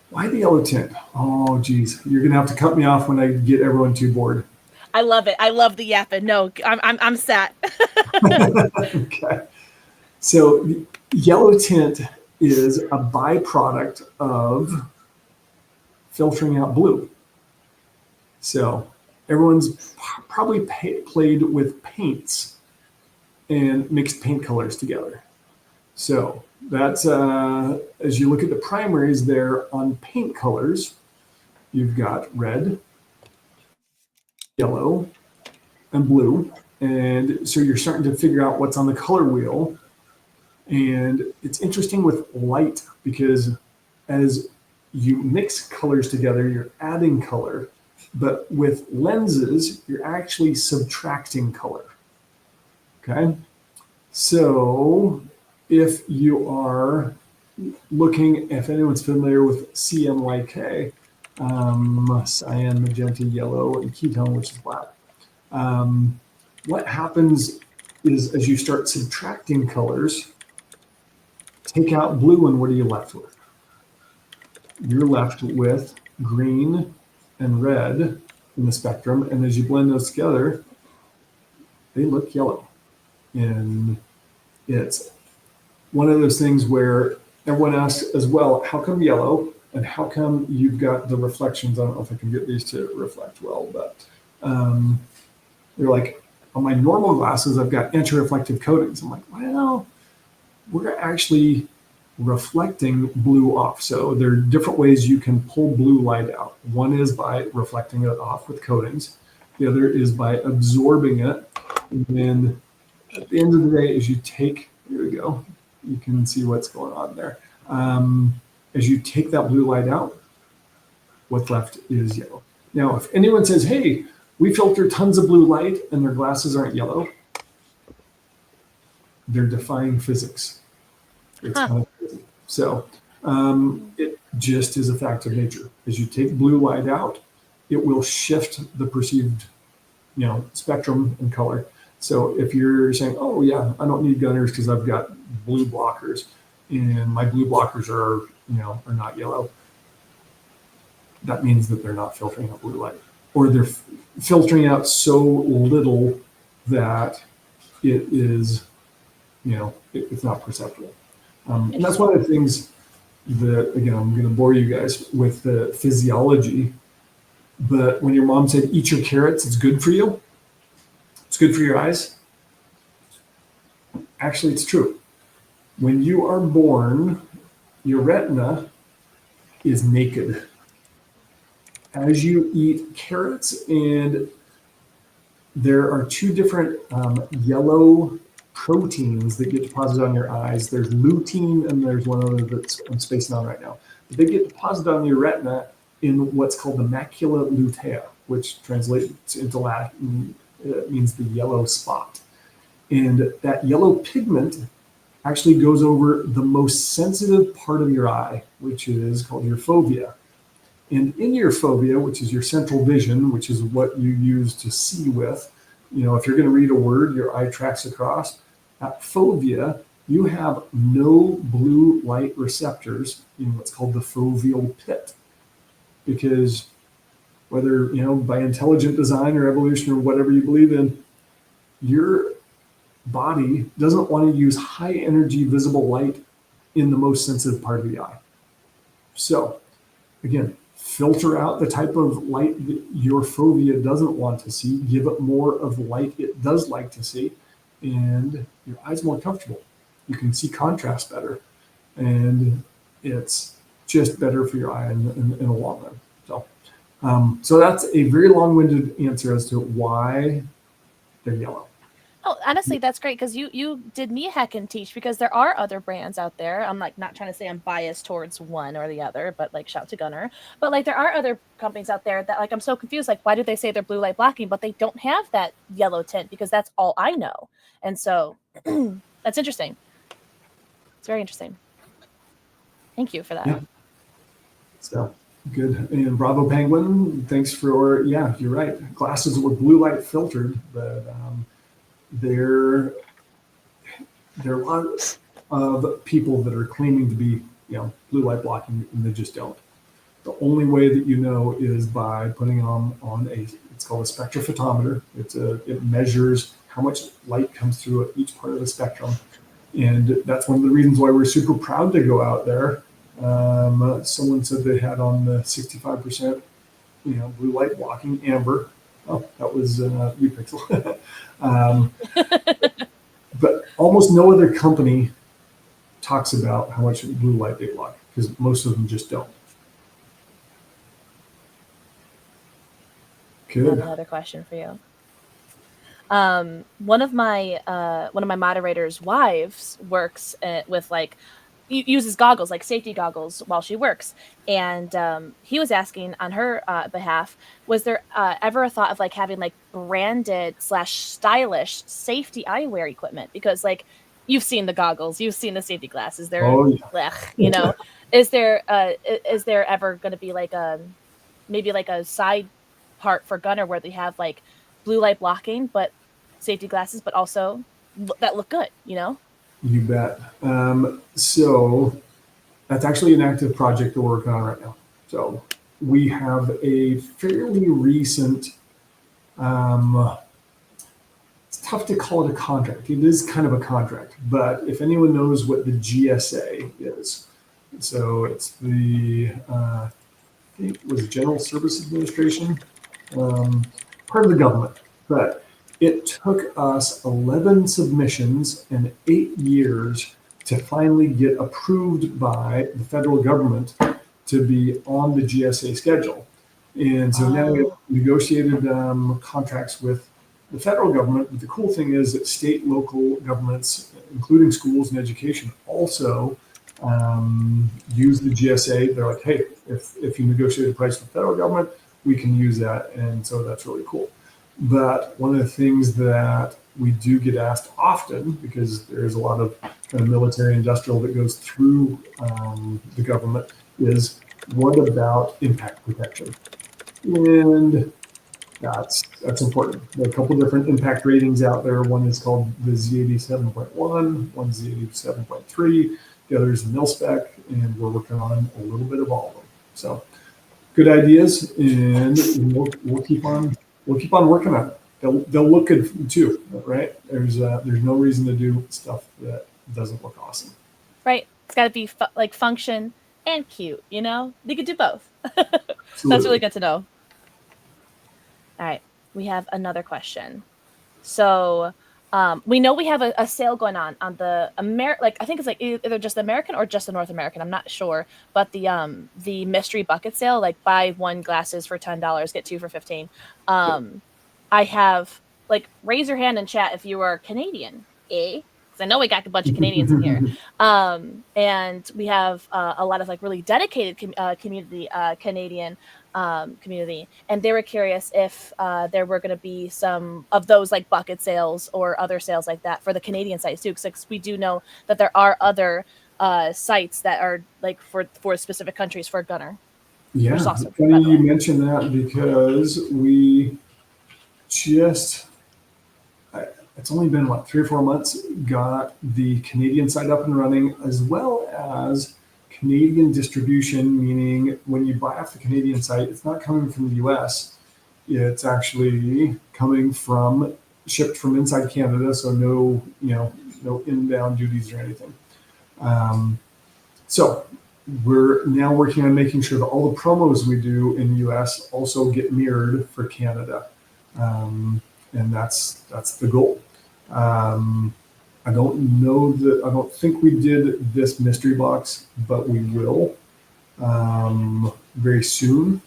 Why the yellow tint? Oh, geez, you're gonna have to cut me off when I get everyone too bored. I love it. I love the yapping. No, I'm set. Okay. So yellow tint is a byproduct of filtering out blue. So everyone's probably played with paints and mixed paint colors together. So that's, as you look at the primaries there on paint colors, you've got red, yellow, and blue. And so you're starting to figure out what's on the color wheel. And it's interesting with light because as you mix colors together, you're adding color. But with lenses, you're actually subtracting color. Okay? So if you are looking, if anyone's familiar with CMYK, cyan, magenta, yellow, and ketone, which is black, what happens is as you start subtracting colors, take out blue, and what are you left with? You're left with green and red in the spectrum, and as you blend those together, they look yellow. And it's one of those things where everyone asks as well, how come yellow? And how come you've got the reflections? I don't know if I can get these to reflect well, but they're like, on my normal glasses, I've got anti-reflective coatings. I'm like, well, we're actually reflecting blue off. So there are different ways you can pull blue light out. One is by reflecting it off with coatings. The other is by absorbing it. And then at the end of the day, as you take, here we go, you can see what's going on there. As you take that blue light out, what's left is yellow. Now, if anyone says, hey, we filter tons of blue light and their glasses aren't yellow, they're defying physics. It's kind of crazy. So it just is a fact of nature. As you take blue light out, it will shift the perceived, spectrum and color. So if you're saying, oh yeah, I don't need gunners because I've got blue blockers and my blue blockers are not yellow, that means that they're not filtering out blue light, or they're filtering out so little that it is, it's not perceptible. And that's one of the things that, again, I'm going to bore you guys with the physiology, but when your mom said, eat your carrots, it's good for you, it's good for your eyes. Actually, it's true. When you are born, your retina is naked. As you eat carrots, and there are two different yellow proteins that get deposited on your eyes. There's lutein and there's one other that's I'm spacing on right now. But they get deposited on your retina in what's called the macula lutea, which translates into Latin, it means the yellow spot. And that yellow pigment actually goes over the most sensitive part of your eye, which is called your fovea. And in your fovea, which is your central vision, which is what you use to see with, if you're going to read a word, your eye tracks across. At fovea, you have no blue light receptors in what's called the foveal pit. Because whether, by intelligent design or evolution or whatever you believe in, your body doesn't want to use high energy visible light in the most sensitive part of the eye. So again, filter out the type of light that your fovea doesn't want to see, give it more of the light it does like to see, and your eye's more comfortable. You can see contrast better, and it's just better for your eye in the long run. So that's a very long-winded answer as to why they're yellow. Oh, honestly, that's great, because you did me heck and teach, because there are other brands out there. I'm like not trying to say I'm biased towards one or the other, but like shout to Gunnar. But like there are other companies out there that like I'm so confused. Like, why do they say they're blue light blocking, but they don't have that yellow tint? Because that's all I know. And so that's interesting. It's very interesting. Thank you for that. Yeah. So good. And Bravo Penguin, thanks for, yeah, you're right. Glasses were blue light filtered, but there are a lot of people that are claiming to be, blue light blocking, and they just don't. The only way that you know is by putting on it's called a spectrophotometer. It measures how much light comes through at each part of the spectrum. And that's one of the reasons why we're super proud to go out there. Someone said they had on the 65%, blue light blocking, amber. Oh, that was you, Pixel. But almost no other company talks about how much blue light they block, because most of them just don't. Good. I have another question for you. One of my moderators' wives works with like uses goggles, like safety goggles, while she works, and he was asking on her behalf, was there ever a thought of like having like branded / stylish safety eyewear equipment? Because like you've seen the goggles, you've seen the safety glasses, they're is there ever going to be like maybe like a side part for Gunnar where they have like blue light blocking but safety glasses, but also that look good, You bet. So that's actually an active project we're working on right now. So we have a fairly recent, it's tough to call it a contract. It is kind of a contract, but if anyone knows what the GSA is, so it's the, I think it was General Service Administration, part of the government, but it took us 11 submissions and 8 years to finally get approved by the federal government to be on the GSA schedule. And so now we have negotiated contracts with the federal government. But the cool thing is that state, local governments, including schools and education, also use the GSA. They're like, hey, if you negotiate a price with the federal government, we can use that. And so that's really cool. But one of the things that we do get asked often, because there's a lot of kind of military industrial that goes through the government, is what about impact protection? And that's important. There are a couple different impact ratings out there. One is called the Z87.1, one's Z87.3, the other is the mil spec, and we're working on a little bit of all of them. So good ideas, and we'll keep on working on it. They'll look good too, right? There's no reason to do stuff that doesn't look awesome. Right. It's got to be like function and cute. You know, you could do both. That's really good to know. All right, we have another question. So we know we have a sale going on the like I think it's like either just the American or just the North American. I'm not sure, but the mystery bucket sale, like buy one glasses for $10, get two for 15. I have like raise your hand in chat if you are Canadian, eh? Because I know we got a bunch of Canadians in here, and we have a lot of like really dedicated community Canadian community, and they were curious if there were going to be some of those like bucket sales or other sales like that for the Canadian sites too, because we do know that there are other sites that are like for specific countries for Gunnar. Yeah, funny you mentioned that, because we just it's only been what 3 or 4 months, got the Canadian site up and running, as well as Canadian distribution, meaning when you buy off the Canadian site, it's not coming from the US, it's actually coming from shipped from inside Canada, so no inbound duties or anything. So we're now working on making sure that all the promos we do in the US also get mirrored for Canada, and that's the goal. I don't think we did this mystery box, but we will very soon.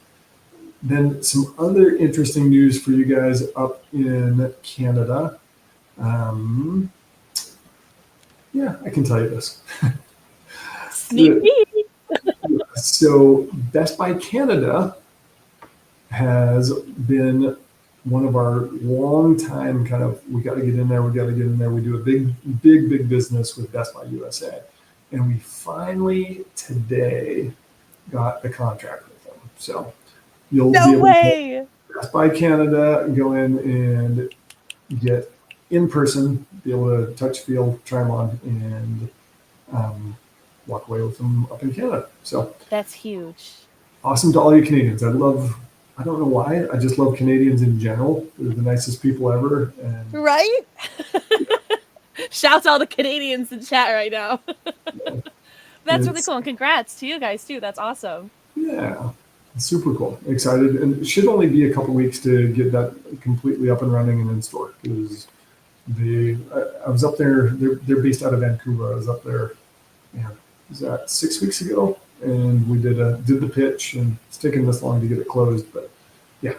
Then some other interesting news for you guys up in Canada. Yeah, I can tell you this. Sneak peek. So Best Buy Canada has been one of our long time kind of, we got to get in there. We do a big business with Best Buy USA. And we finally today got the contract with them. So you'll be able to Best Buy Canada, go in and get in person, be able to touch, feel, try them on, and walk away with them up in Canada. So that's huge. Awesome to all you Canadians. I don't know why, I just love Canadians in general. They're the nicest people ever. And right? Shouts all the Canadians in chat right now. Yeah. That's really cool, and congrats to you guys too. That's awesome. Yeah, super cool. Excited, and it should only be a couple weeks to get that completely up and running and in store. Because I was up there. They're based out of Vancouver. I was up there. Man, was that 6 weeks ago? And we did the pitch, and it's taken this long to get it closed, but yeah,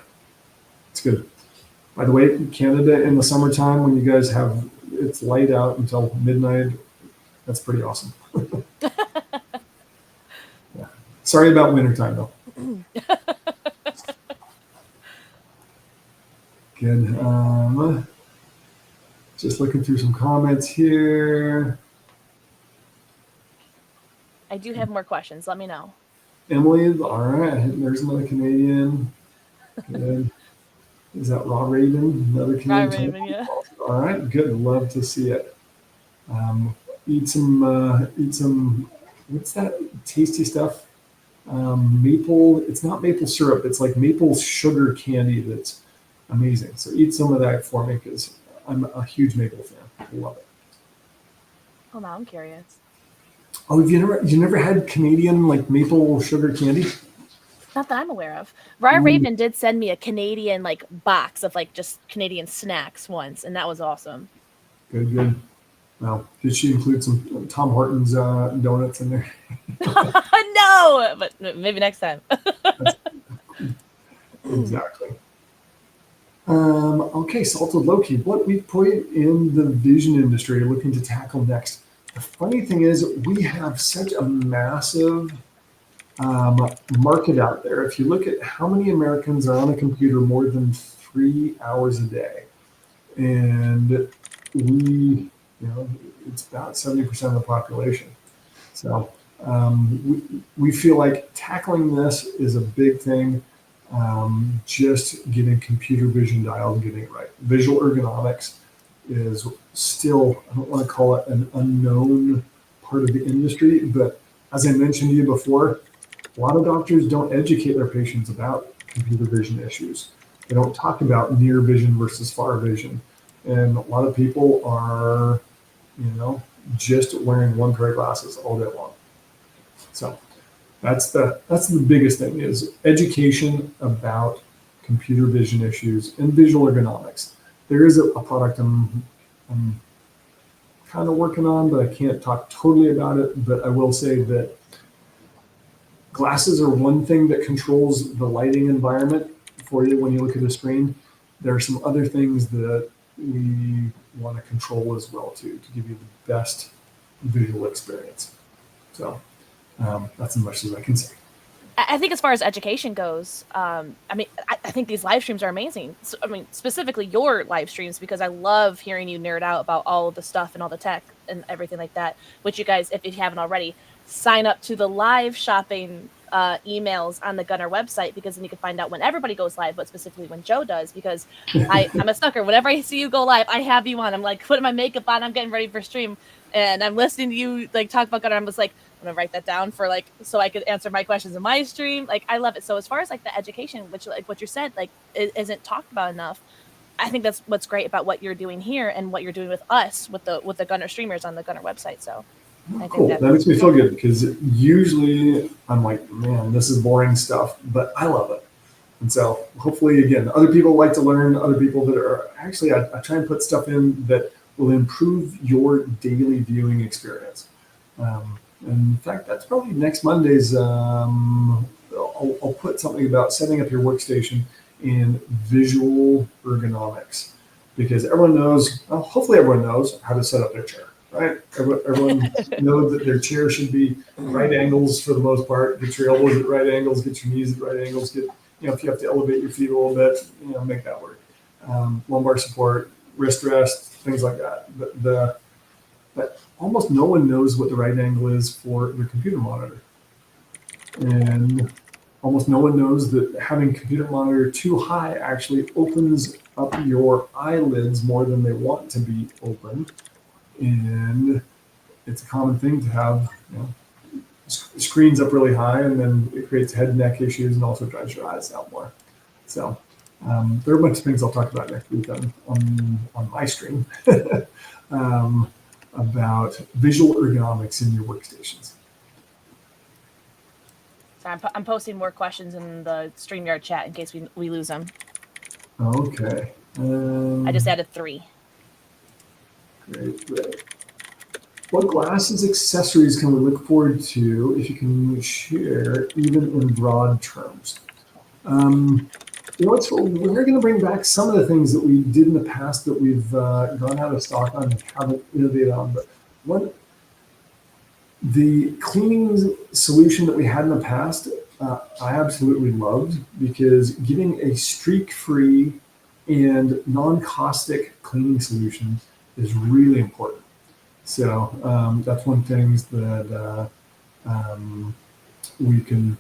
it's good. By the way, Canada in the summertime, when you guys have it's light out until midnight, that's pretty awesome. Yeah. Sorry about wintertime though. Good. Just looking through some comments here. I do have more questions. Let me know. Emily, all right. There's another Canadian. Good. Is that Raw Raven? Another Canadian. Raw Raven, yeah. All right, good. Love to see it. Eat some. What's that tasty stuff? Maple. It's not maple syrup. It's like maple sugar candy. That's amazing. So eat some of that for me, because I'm a huge maple fan. I love it. Oh, now I'm curious. Oh, you never had Canadian like maple sugar candy? Not that I'm aware of. Raw Raven did send me a Canadian like box of like just Canadian snacks once, and that was awesome. Good. Well, did she include some Tom Hortons donuts in there? No, but maybe next time. Exactly. Okay, Salted Loki. What weak point in the vision industry are you looking to tackle next? the funny thing is we have such a massive market out there. If you look at how many Americans are on a computer more than 3 hours a day, and it's about 70% of the population. So we feel like tackling this is a big thing. Just getting computer vision dialed, getting it right. Visual ergonomics is still, I don't want to call it an unknown part of the industry, but as I mentioned to you before, a lot of doctors don't educate their patients about computer vision issues. They don't talk about near vision versus far vision. And a lot of people are, just wearing one pair of glasses all day long. So that's the biggest thing, is education about computer vision issues and visual ergonomics. There is a product I'm kind of working on, but I can't talk totally about it. But I will say that glasses are one thing that controls the lighting environment for you when you look at the screen. There are some other things that we want to control as well too, to give you the best visual experience. So that's as much as I can say. I think as far as education goes, I think these live streams are amazing. So, specifically your live streams, because I love hearing you nerd out about all of the stuff and all the tech and everything like that. Which you guys, if you haven't already, sign up to the live shopping emails on the Gunnar website, because then you can find out when everybody goes live, but specifically when Joe does, because I'm a sucker. Whenever I see you go live, I have you on. I'm like putting my makeup on, I'm getting ready for stream, and I'm listening to you like talk about Gunnar. I'm just like, I'm gonna write that down for so I could answer my questions in my stream. Like, I love it. So as far as like the education, which like what you said, like it isn't talked about enough, I think that's what's great about what you're doing here and what you're doing with us with the Gunnar streamers on the Gunnar website. So I cool. think that makes me feel good, because usually I'm like, man, this is boring stuff, but I love it. And so hopefully, again, other people like to learn, other people that are actually, I try and put stuff in that will improve your daily viewing experience. In fact, that's probably next Monday's. I'll put something about setting up your workstation in visual ergonomics, because everyone knows, well, hopefully everyone knows how to set up their chair, right? Everyone knows that their chair should be right angles for the most part. Get your elbows at right angles, get your knees at right angles, get, if you have to elevate your feet a little bit, make that work. Lumbar support, wrist rest, things like that. But almost no one knows what the right angle is for their computer monitor. And almost no one knows that having computer monitor too high actually opens up your eyelids more than they want to be open. And it's a common thing to have screens up really high, and then it creates head and neck issues and also drives your eyes out more. So there are a bunch of things I'll talk about next week on my stream. About visual ergonomics in your workstations. So I'm posting more questions in the StreamYard chat in case we lose them. Okay. I just added 3. Great. What glasses accessories can we look forward to if you can share, even in broad terms? We're going to bring back some of the things that we did in the past that we've gone out of stock on and haven't innovated on. But the cleaning solution that we had in the past, I absolutely loved, because getting a streak-free and non-caustic cleaning solution is really important. So that's one thing that we can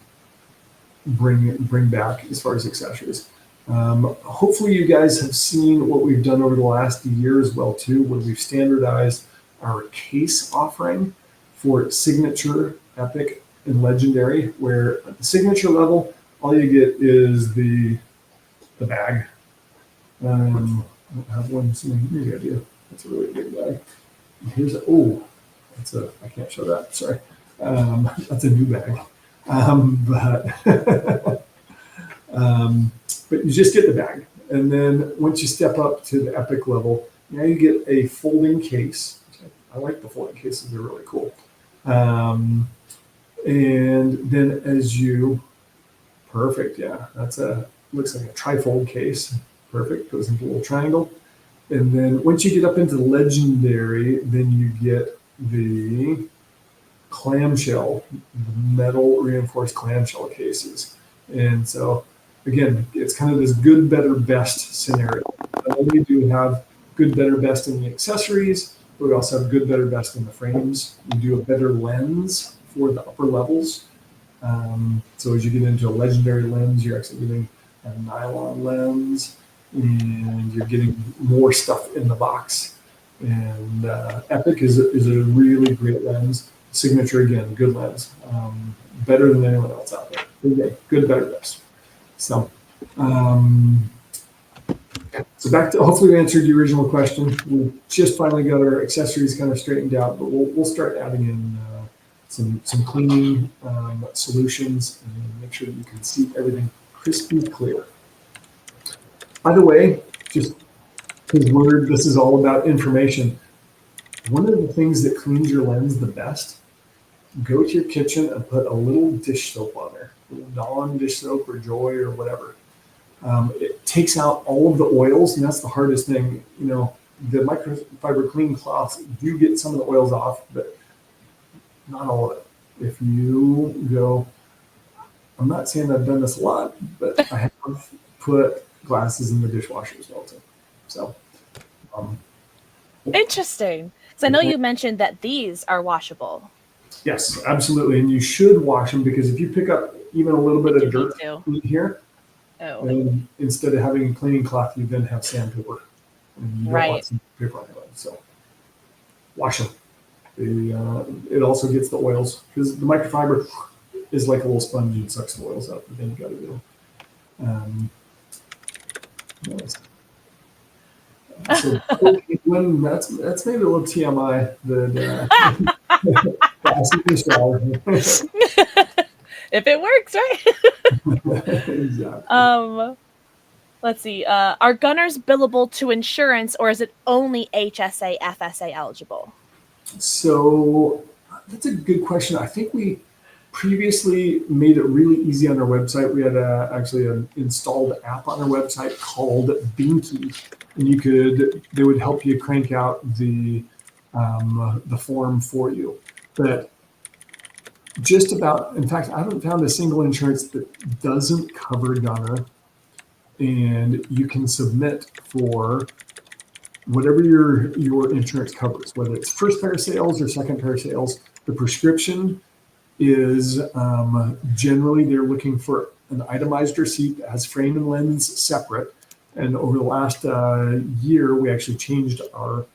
bring back as far as accessories. Hopefully you guys have seen what we've done over the last year as well too, where we've standardized our case offering for signature, epic, and legendary, where at the signature level, all you get is the bag. I don't have one, maybe I do. That's a really big bag. Here's I can't show that, sorry. That's a new bag. But you just get the bag. And then once you step up to the epic level, now you get a folding case. I like the folding cases, they're really cool. And then perfect, yeah, looks like a trifold case. Perfect, goes into a little triangle. And then once you get up into legendary, then you get the clamshell, metal reinforced clamshell cases. And so again, it's kind of this good, better, best scenario. Not only do we have good, better, best in the accessories, but we also have good, better, best in the frames. We do a better lens for the upper levels. So as you get into a legendary lens, you're actually getting a nylon lens, and you're getting more stuff in the box. And Epic is a really great lens. Signature, again, good lens, better than anyone else out there. Again, good, better, best. So, so back to, hopefully we answered the original question. We just finally got our accessories kind of straightened out, but we'll start adding in some cleaning solutions and make sure that you can see everything crispy clear. By the way, just because this is all about information, one of the things that cleans your lens the best, go to your kitchen and put a little dish soap on there, a little Dawn dish soap or Joy or whatever. It takes out all of the oils, and that's the hardest thing. You know, the microfiber clean cloths do get some of the oils off, but not all of it. If you go, I'm not saying I've done this a lot, but I have put glasses in the dishwasher as well too. So, interesting. So I know you mentioned that these are washable. Yes, absolutely, and you should wash them, because if you pick up even a little bit of dirt in here, and instead of having a cleaning cloth, you then have sandpaper, and you don't want sandpaper on your lens. So wash them. It also gets the oils, because the microfiber is like a little sponge and sucks the oils out, but then you got to do. So that's maybe a little TMI. If it works, right? Exactly. Let's see. Are gunners billable to insurance, or is it only HSA, FSA eligible? So that's a good question. I think we previously made it really easy on our website. We had actually an installed app on our website called Binky, and they would help you crank out the form for you. But just about, in fact, I haven't found a single insurance that doesn't cover Gunnar, and you can submit for whatever your insurance covers, whether it's first pair of sales or second pair of sales. The prescription is generally they're looking for an itemized receipt that has frame and lens separate. And over the last year, we actually changed our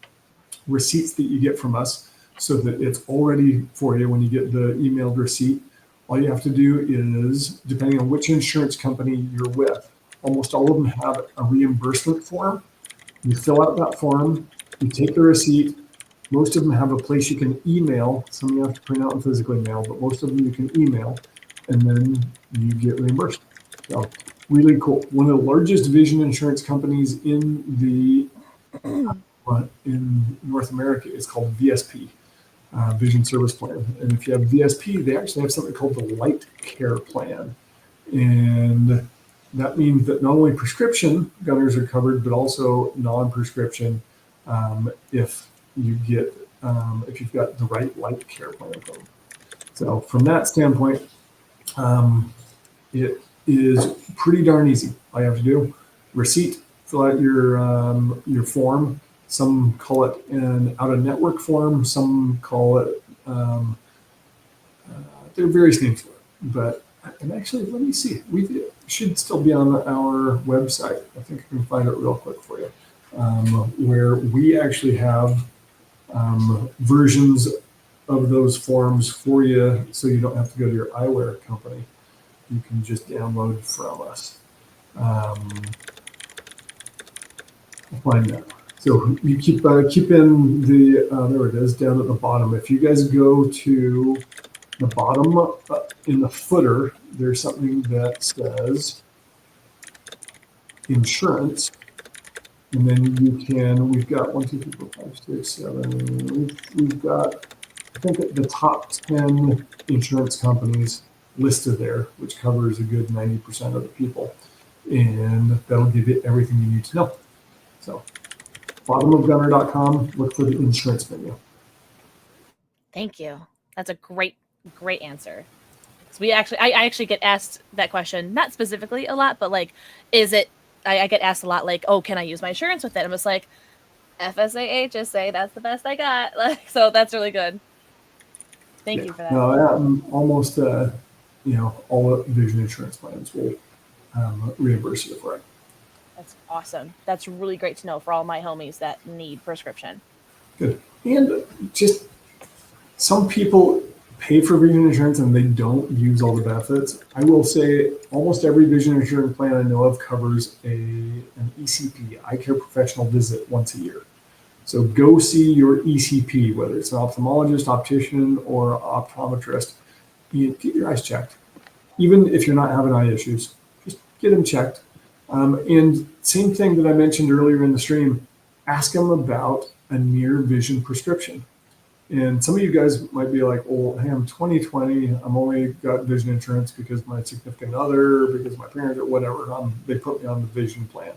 receipts that you get from us so that it's all ready for you when you get the emailed receipt. All you have to do is, depending on which insurance company you're with, almost all of them have a reimbursement form. You fill out that form, you take the receipt. Most of them have a place you can email. Some you have to print out and physically mail, but most of them you can email, and then you get reimbursed. So really cool. One of the largest vision insurance companies in North America is called VSP, Vision Service Plan. And if you have VSP, they actually have something called the Light Care Plan. And that means that not only prescription gunners are covered, but also non-prescription if you've got the right light care plan for them. So from that standpoint, it is pretty darn easy. All you have to do, receipt, fill out your form. Some call it an out-of-network form. Some call it, there are various names for it. But, and actually, let me see. It should still be on our website. I think I can find it real quick for you, where we actually have versions of those forms for you, so you don't have to go to your eyewear company. You can just download from us. I'll find that. So you keep in the, there it is, down at the bottom. If you guys go to the bottom in the footer, there's something that says insurance. And then we've got 1, 2, 3, 4, 5, 6, 7. We've got, I think, the top 10 insurance companies listed there, which covers a good 90% of the people. And that'll give you everything you need to know. So, bottomofgunnar.com, look for the insurance menu. Thank you. That's a great answer. So I actually get asked that question, not specifically a lot, but like, is it? I get asked a lot, like, oh, can I use my insurance with it? I'm just like, FSA, HSA, that's the best I got. Like, so that's really good. Thank you for that. No, almost, all vision insurance plans will reimburse you for it. That's awesome. That's really great to know for all my homies that need prescription. Good. And just some people pay for vision insurance and they don't use all the benefits. I will say almost every vision insurance plan I know of covers an ECP, eye care professional visit once a year. So go see your ECP, whether it's an ophthalmologist, optician, or optometrist. Get your eyes checked. Even if you're not having eye issues, just get them checked. And same thing that I mentioned earlier in the stream, ask them about a near vision prescription. And some of you guys might be like, well, hey, I'm 2020. I'm only got vision insurance because my significant other, because my parents or whatever, they put me on the vision plan.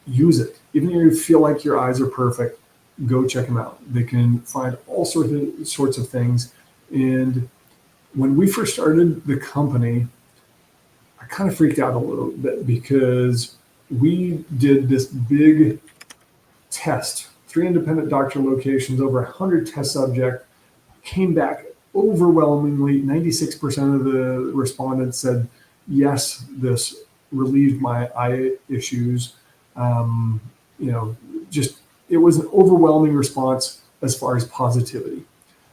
Use it. Even if you feel like your eyes are perfect, go check them out. They can find all sorts of things. And when we first started the company, I kind of freaked out a little bit because we did this big test, 3 independent doctor locations, over 100 test subjects, came back overwhelmingly, 96% of the respondents said, yes, this relieved my eye issues. It was an overwhelming response as far as positivity.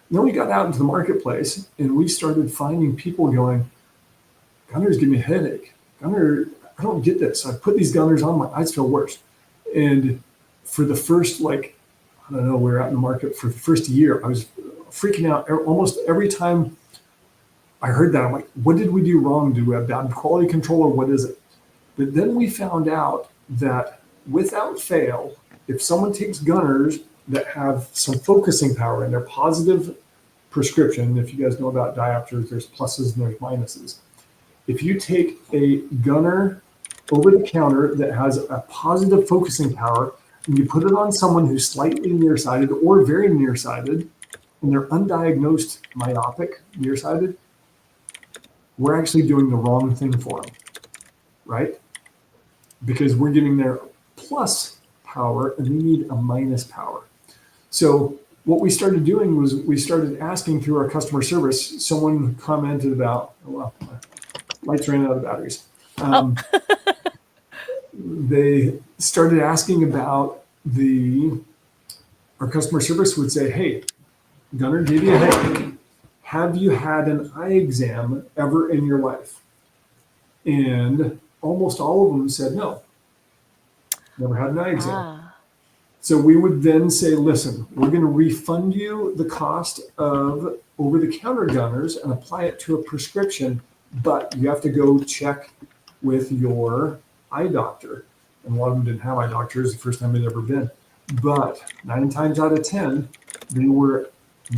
And then we got out into the marketplace and we started finding people going, Gunnars give me a headache. Gunnar, I don't get this. I put these Gunnars on, my eyes feel worse. And for the first, we were out in the market for the first year, I was freaking out almost every time I heard that. I'm like, what did we do wrong? Do we have bad quality control or what is it? But then we found out that without fail, if someone takes Gunnars that have some focusing power in their positive prescription, if you guys know about diopters, there's pluses and there's minuses. If you take a Gunnar over the counter that has a positive focusing power and you put it on someone who's slightly nearsighted or very nearsighted and they're undiagnosed myopic nearsighted, we're actually doing the wrong thing for them, right? Because we're giving their plus power and we need a minus power. So what we started doing was we started asking through our customer service. Someone commented about, lights ran out of batteries. They started asking about our customer service would say, hey, Gunnar gave you a headache. Have you had an eye exam ever in your life? And almost all of them said no. Never had an eye exam. So we would then say, listen, we're going to refund you the cost of over-the-counter Gunnars and apply it to a prescription, but you have to go check with your eye doctor. And a lot of them didn't have eye doctors the first time they'd ever been. But 9 times out of 10, they were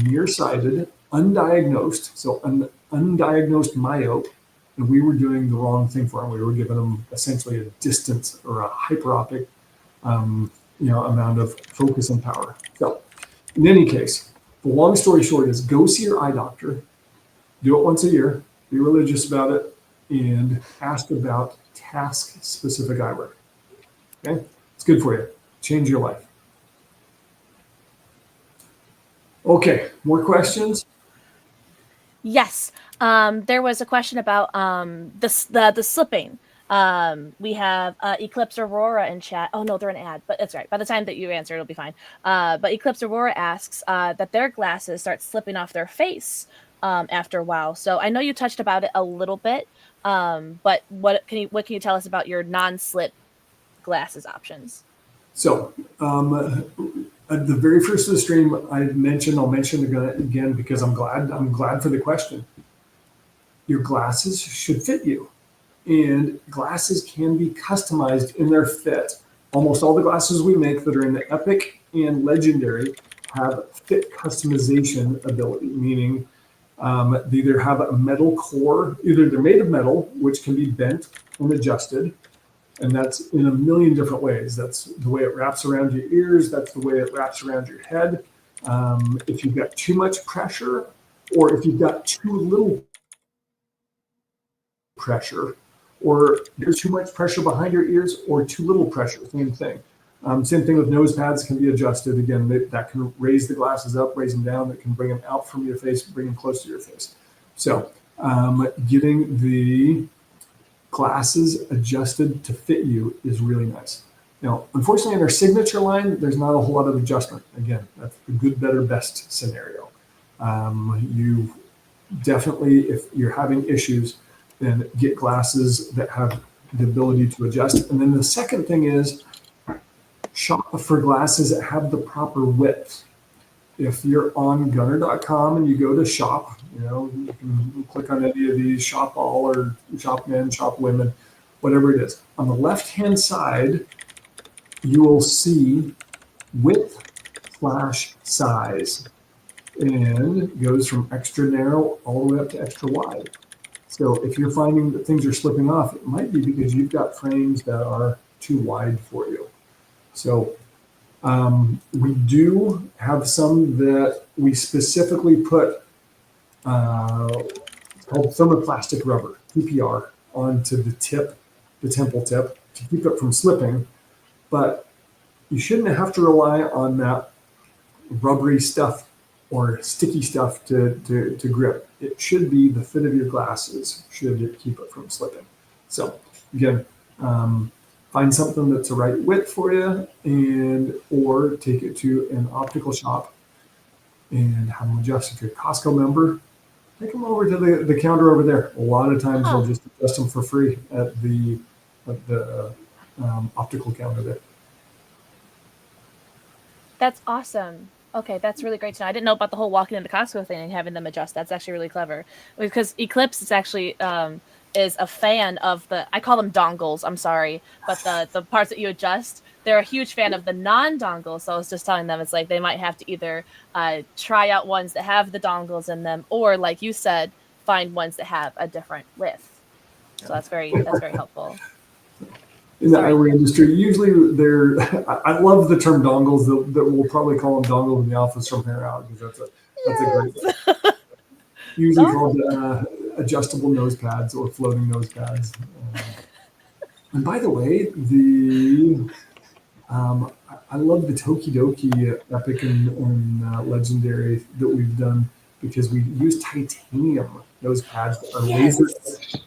nearsighted, undiagnosed, so an undiagnosed myope, and we were doing the wrong thing for them. We were giving them essentially a distance or a hyperopic amount of focus and power. So in any case, the long story short is go see your eye doctor, do it once a year, be religious about it, and ask about task-specific eyewear. Okay? It's good for you. Change your life. Okay, more questions? Yes. There was a question about the slipping. We have Eclipse Aurora in chat. Oh no, they're an ad, but that's right. By the time that you answer, it'll be fine. But Eclipse Aurora asks that their glasses start slipping off their face after a while. So I know you touched about it a little bit, but what can you tell us about your non-slip glasses options? So at the very first of the stream, I'll mention it again because I'm glad for the question. Your glasses should fit you. And glasses can be customized in their fit. Almost all the glasses we make that are in the Epic and Legendary have fit customization ability, meaning they either have a metal core, either they're made of metal, which can be bent and adjusted, and that's in a million different ways. That's the way it wraps around your ears. That's the way it wraps around your head. If you've got too much pressure, or if you've got too little pressure, or there's too much pressure behind your ears, or too little pressure, same thing. Same thing with nose pads can be adjusted. Again, that can raise the glasses up, raise them down. That can bring them out from your face, bring them close to your face. So getting the glasses adjusted to fit you is really nice. Now, unfortunately, in our signature line, there's not a whole lot of adjustment. Again, that's the good, better, best scenario. You definitely, if you're having issues, then get glasses that have the ability to adjust. And then the second thing is shop for glasses that have the proper width. If you're on gunnar.com and you go to shop, you can click on any of these, shop all or shop men, shop women, whatever it is. On the left-hand side, you will see width/size, and it goes from extra narrow all the way up to extra wide. So if you're finding that things are slipping off, it might be because you've got frames that are too wide for you. So we do have some that we specifically put it's called thermoplastic rubber, TPR, onto the tip, the temple tip, to keep it from slipping. But you shouldn't have to rely on that rubbery stuff or sticky stuff to grip. It should be the fit of your glasses should keep it from slipping. So again, find something that's the right width for you, or take it to an optical shop and have them adjust. If you're a Costco member, take them over to the counter over there. A lot of times they'll just adjust them for free at the optical counter there. That's awesome. Okay, that's really great to know. I didn't know about the whole walking into Costco thing and having them adjust. That's actually really clever, because Eclipse is actually is a fan of I call them dongles, I'm sorry, but the parts that you adjust, they're a huge fan of the non-dongles. So I was just telling them, it's like they might have to either try out ones that have the dongles in them, or like you said, find ones that have a different width. So that's very helpful. In the eyewear industry, usually I love the term dongles. That we'll probably call them dongles in the office from here out, because that's a great thing. Usually called adjustable nose pads or floating nose pads. And by the way, I love the Tokidoki Epic and Legendary that we've done, because we use titanium nose pads that are laser etched.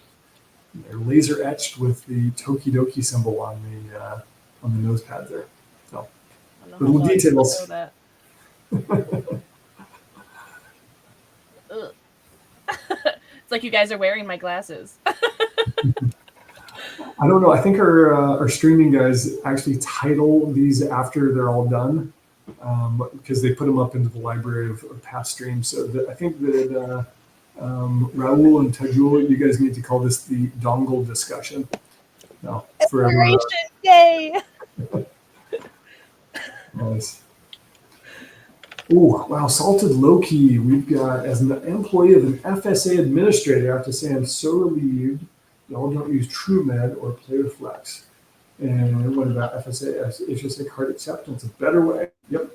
They're laser etched with the Tokidoki symbol on the nose pad there. So little details. It's like you guys are wearing my glasses. I don't know. I think our streaming guys actually title these after they're all done, because they put them up into the library of past streams. So I think that Raul and Tajul, you guys need to call this the dongle discussion. No, forever. Yay! Nice. Oh, wow. Salted Loki. We've got, as an employee of an FSA administrator, I have to say I'm so relieved y'all don't use TrueMed or PlayerFlex. And what about FSA, HSA card acceptance? A better way? Yep.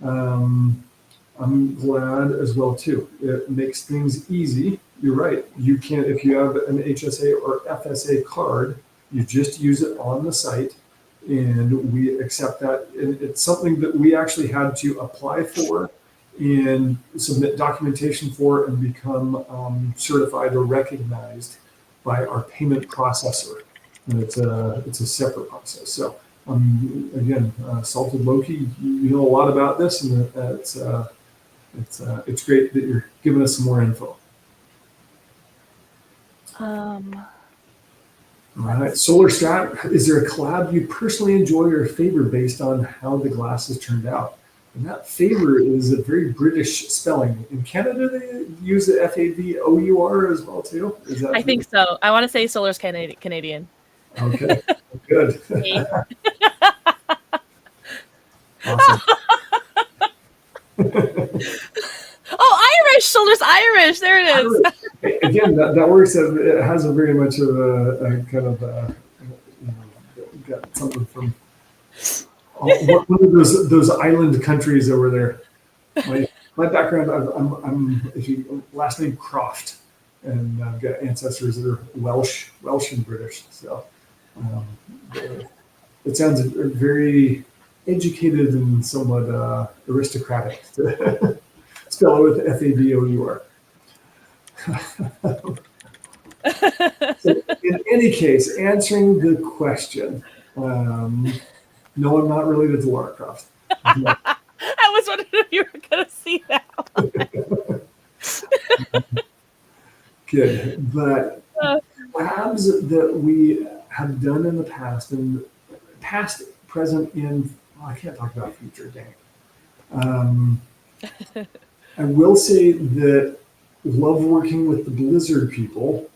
I'm glad as well too. It makes things easy. You're right. You can, if you have an HSA or FSA card, you just use it on the site, and we accept that. And it's something that we actually had to apply for and submit documentation for and become certified or recognized by our payment processor. And it's a separate process. So again, Salted Loki, you know a lot about this, and it's great that you're giving us some more info. All right, Solar Strat, is there a collab you personally enjoy or favor based on how the glasses turned out? And that favor is a very British spelling. In Canada, they use the FAVOUR as well too. Is that? I think so. I want to say Solar's Canadian. Okay, good. Awesome. Oh, Irish! Solar's Irish. There it is. Again, that works. It has a very much of a kind of got something from one of those island countries over there. my background, I'm if you last name Croft, and I've got ancestors that are Welsh and British. So um, it sounds very educated and somewhat aristocratic to spell it with Fabour. So in any case, answering the question, no, I'm not related to Lara Croft. But, I was wondering if you were going to see that one. good, but labs that we have done in the past, and past, present, and I can't talk about future, dang. I will say that love working with the Blizzard people.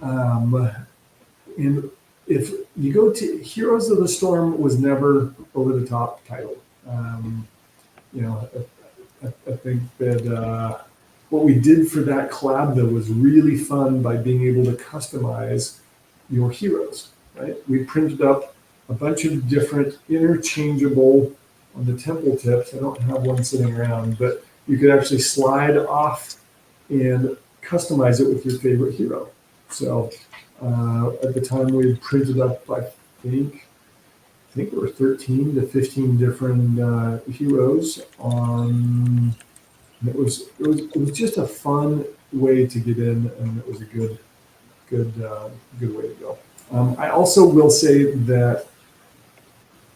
And if you go to Heroes of the Storm, was never over the top title. You know, I think that what we did for that collab though was really fun by being able to customize your heroes. Right? We printed up a bunch of different interchangeable on the temple tips. I don't have one sitting around, but you could actually slide off and customize it with your favorite hero. So at the time we printed up, I think there were 13 to 15 different heroes on. And it was just a fun way to get in, and it was a good way to go. I also will say that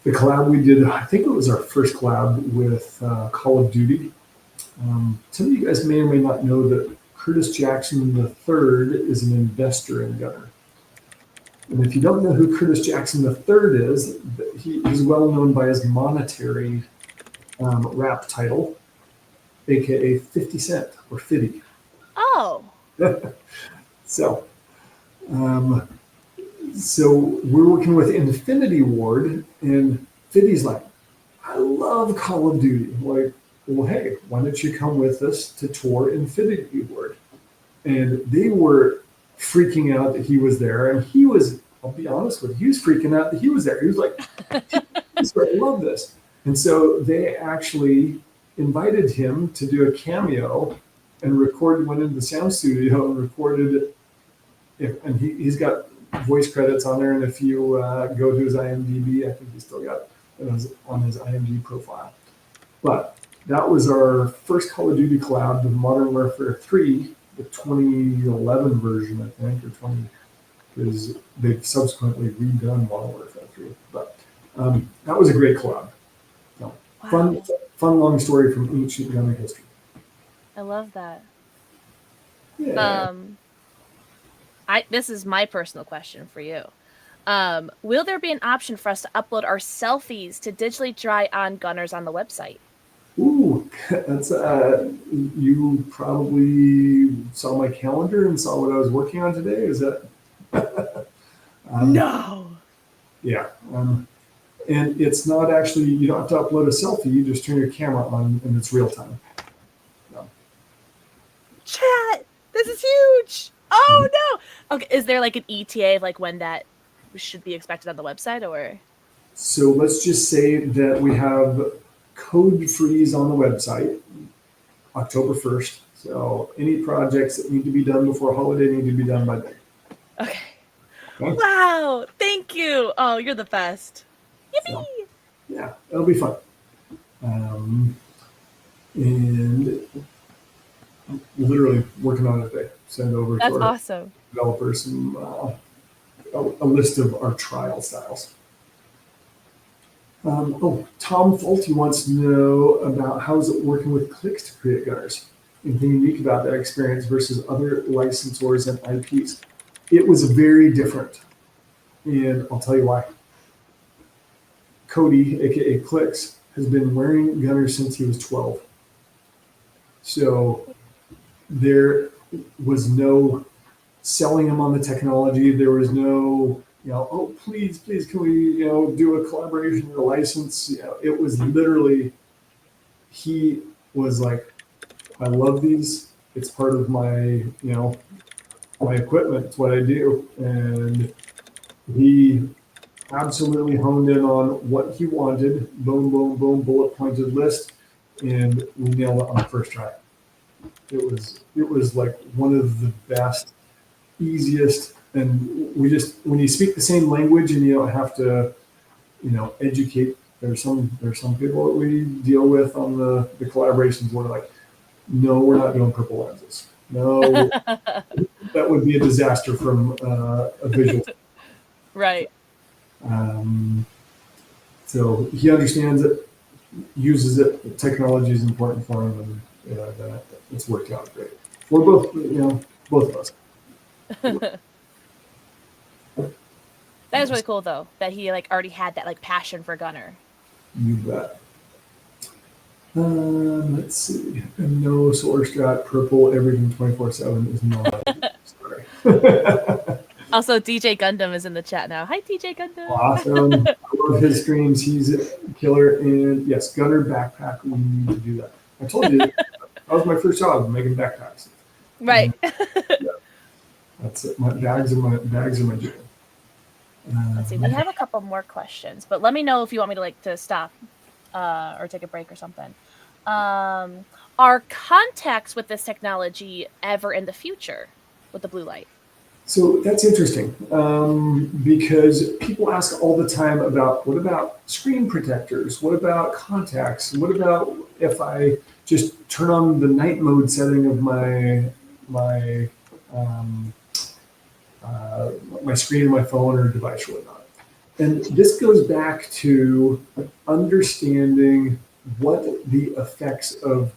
the collab we did, I think it was our first collab with Call of Duty. Some of you guys may or may not know that Curtis Jackson III is an investor in Gunnar. And if you don't know who Curtis Jackson III is, he's well known by his monetary rap title, aka 50 Cent or Fiddy. Oh. So we're working with Infinity Ward, and Fiddy's like, I love Call of Duty. Like, well, hey, why don't you come with us to tour Infinity Ward? And they were freaking out that he was there, and he was, I'll be honest with you, he was freaking out that he was there. He was like, I love this. And so they actually invited him to do a cameo and went into the sound studio and recorded it. And he's got voice credits on there, and if you go to his IMDb, I think he's still got it on his IMDb profile. But that was our first Call of Duty collab with Modern Warfare 3, the 2011 version, I think, or 20, because they've subsequently redone Modern Warfare 3. But that was a great collab. So, wow. Fun long story from ancient Gunnar history. I love that. Yeah. This is my personal question for you. Will there be an option for us to upload our selfies to digitally try on Gunnars on the website? Ooh, that's you probably saw my calendar and saw what I was working on today. Is that? No. Yeah, and it's not actually. You don't have to upload a selfie. You just turn your camera on, and it's real time. No. Chat, this is huge. Oh no. Okay, is there like an ETA of like when that should be expected on the website, or? So let's just say that we have code freeze on the website October 1st. So any projects that need to be done before holiday need to be done by then. Okay. Wow. Thank you. Oh, you're the best. Yippee. So, yeah, it'll be fun. And literally working on it today. Send over That's to our awesome. developers some a list of our trial styles. Tom Fulty wants to know about how's it working with clicks to create Gunnars. Anything unique about that experience versus other licensors and IPs? It was very different, and I'll tell you why. Cody, aka Clicks, has been wearing Gunnars since he was 12. So there was no selling him on the technology. There was no, oh, please, can we, do a collaboration or a license? It was literally, he was like, I love these. It's part of my, my equipment. It's what I do. And he absolutely honed in on what he wanted. Boom, boom, boom, bullet pointed list. and we nailed it on the first try. It was like one of the best, easiest, and we just, when you speak the same language and you don't have to, educate. There's some people that we deal with on the collaborations where like, no, we're not doing purple lenses. No, that would be a disaster from a visual. Right. So he understands it, uses it. The technology is important for him, and it's worked out great. We're both, both of us. That is really cool, though, that he like already had that like passion for Gunnar. You bet. Let's see. No solar strat, purple, everything 24/7 is not. Sorry. Also, DJ Gundam is in the chat now. Hi, DJ Gundam. Awesome. I love his streams. He's a killer. And yes, Gunnar backpack. We need to do that. I told you that was my first job, making backpacks. Right. Yeah. That's it. My bags are my jam. Let's see. We have a couple more questions, but let me know if you want me to stop or take a break or something. Are contacts with this technology ever in the future with the blue light? So that's interesting because people ask all the time about what about screen protectors? What about contacts? What about if I just turn on the night mode setting of my screen, my phone, or device, or whatnot? And this goes back to understanding what the effects of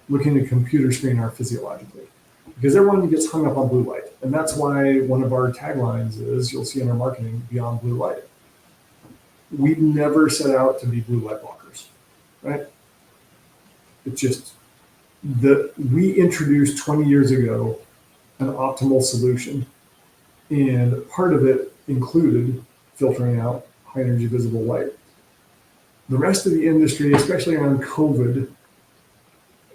looking at a computer screen are physiologically. Because everyone gets hung up on blue light. And that's why one of our taglines is, you'll see in our marketing, beyond blue light. We never set out to be blue light blockers, right? It's just that we introduced 20 years ago an optimal solution. And part of it included filtering out high energy visible light. The rest of the industry, especially around COVID,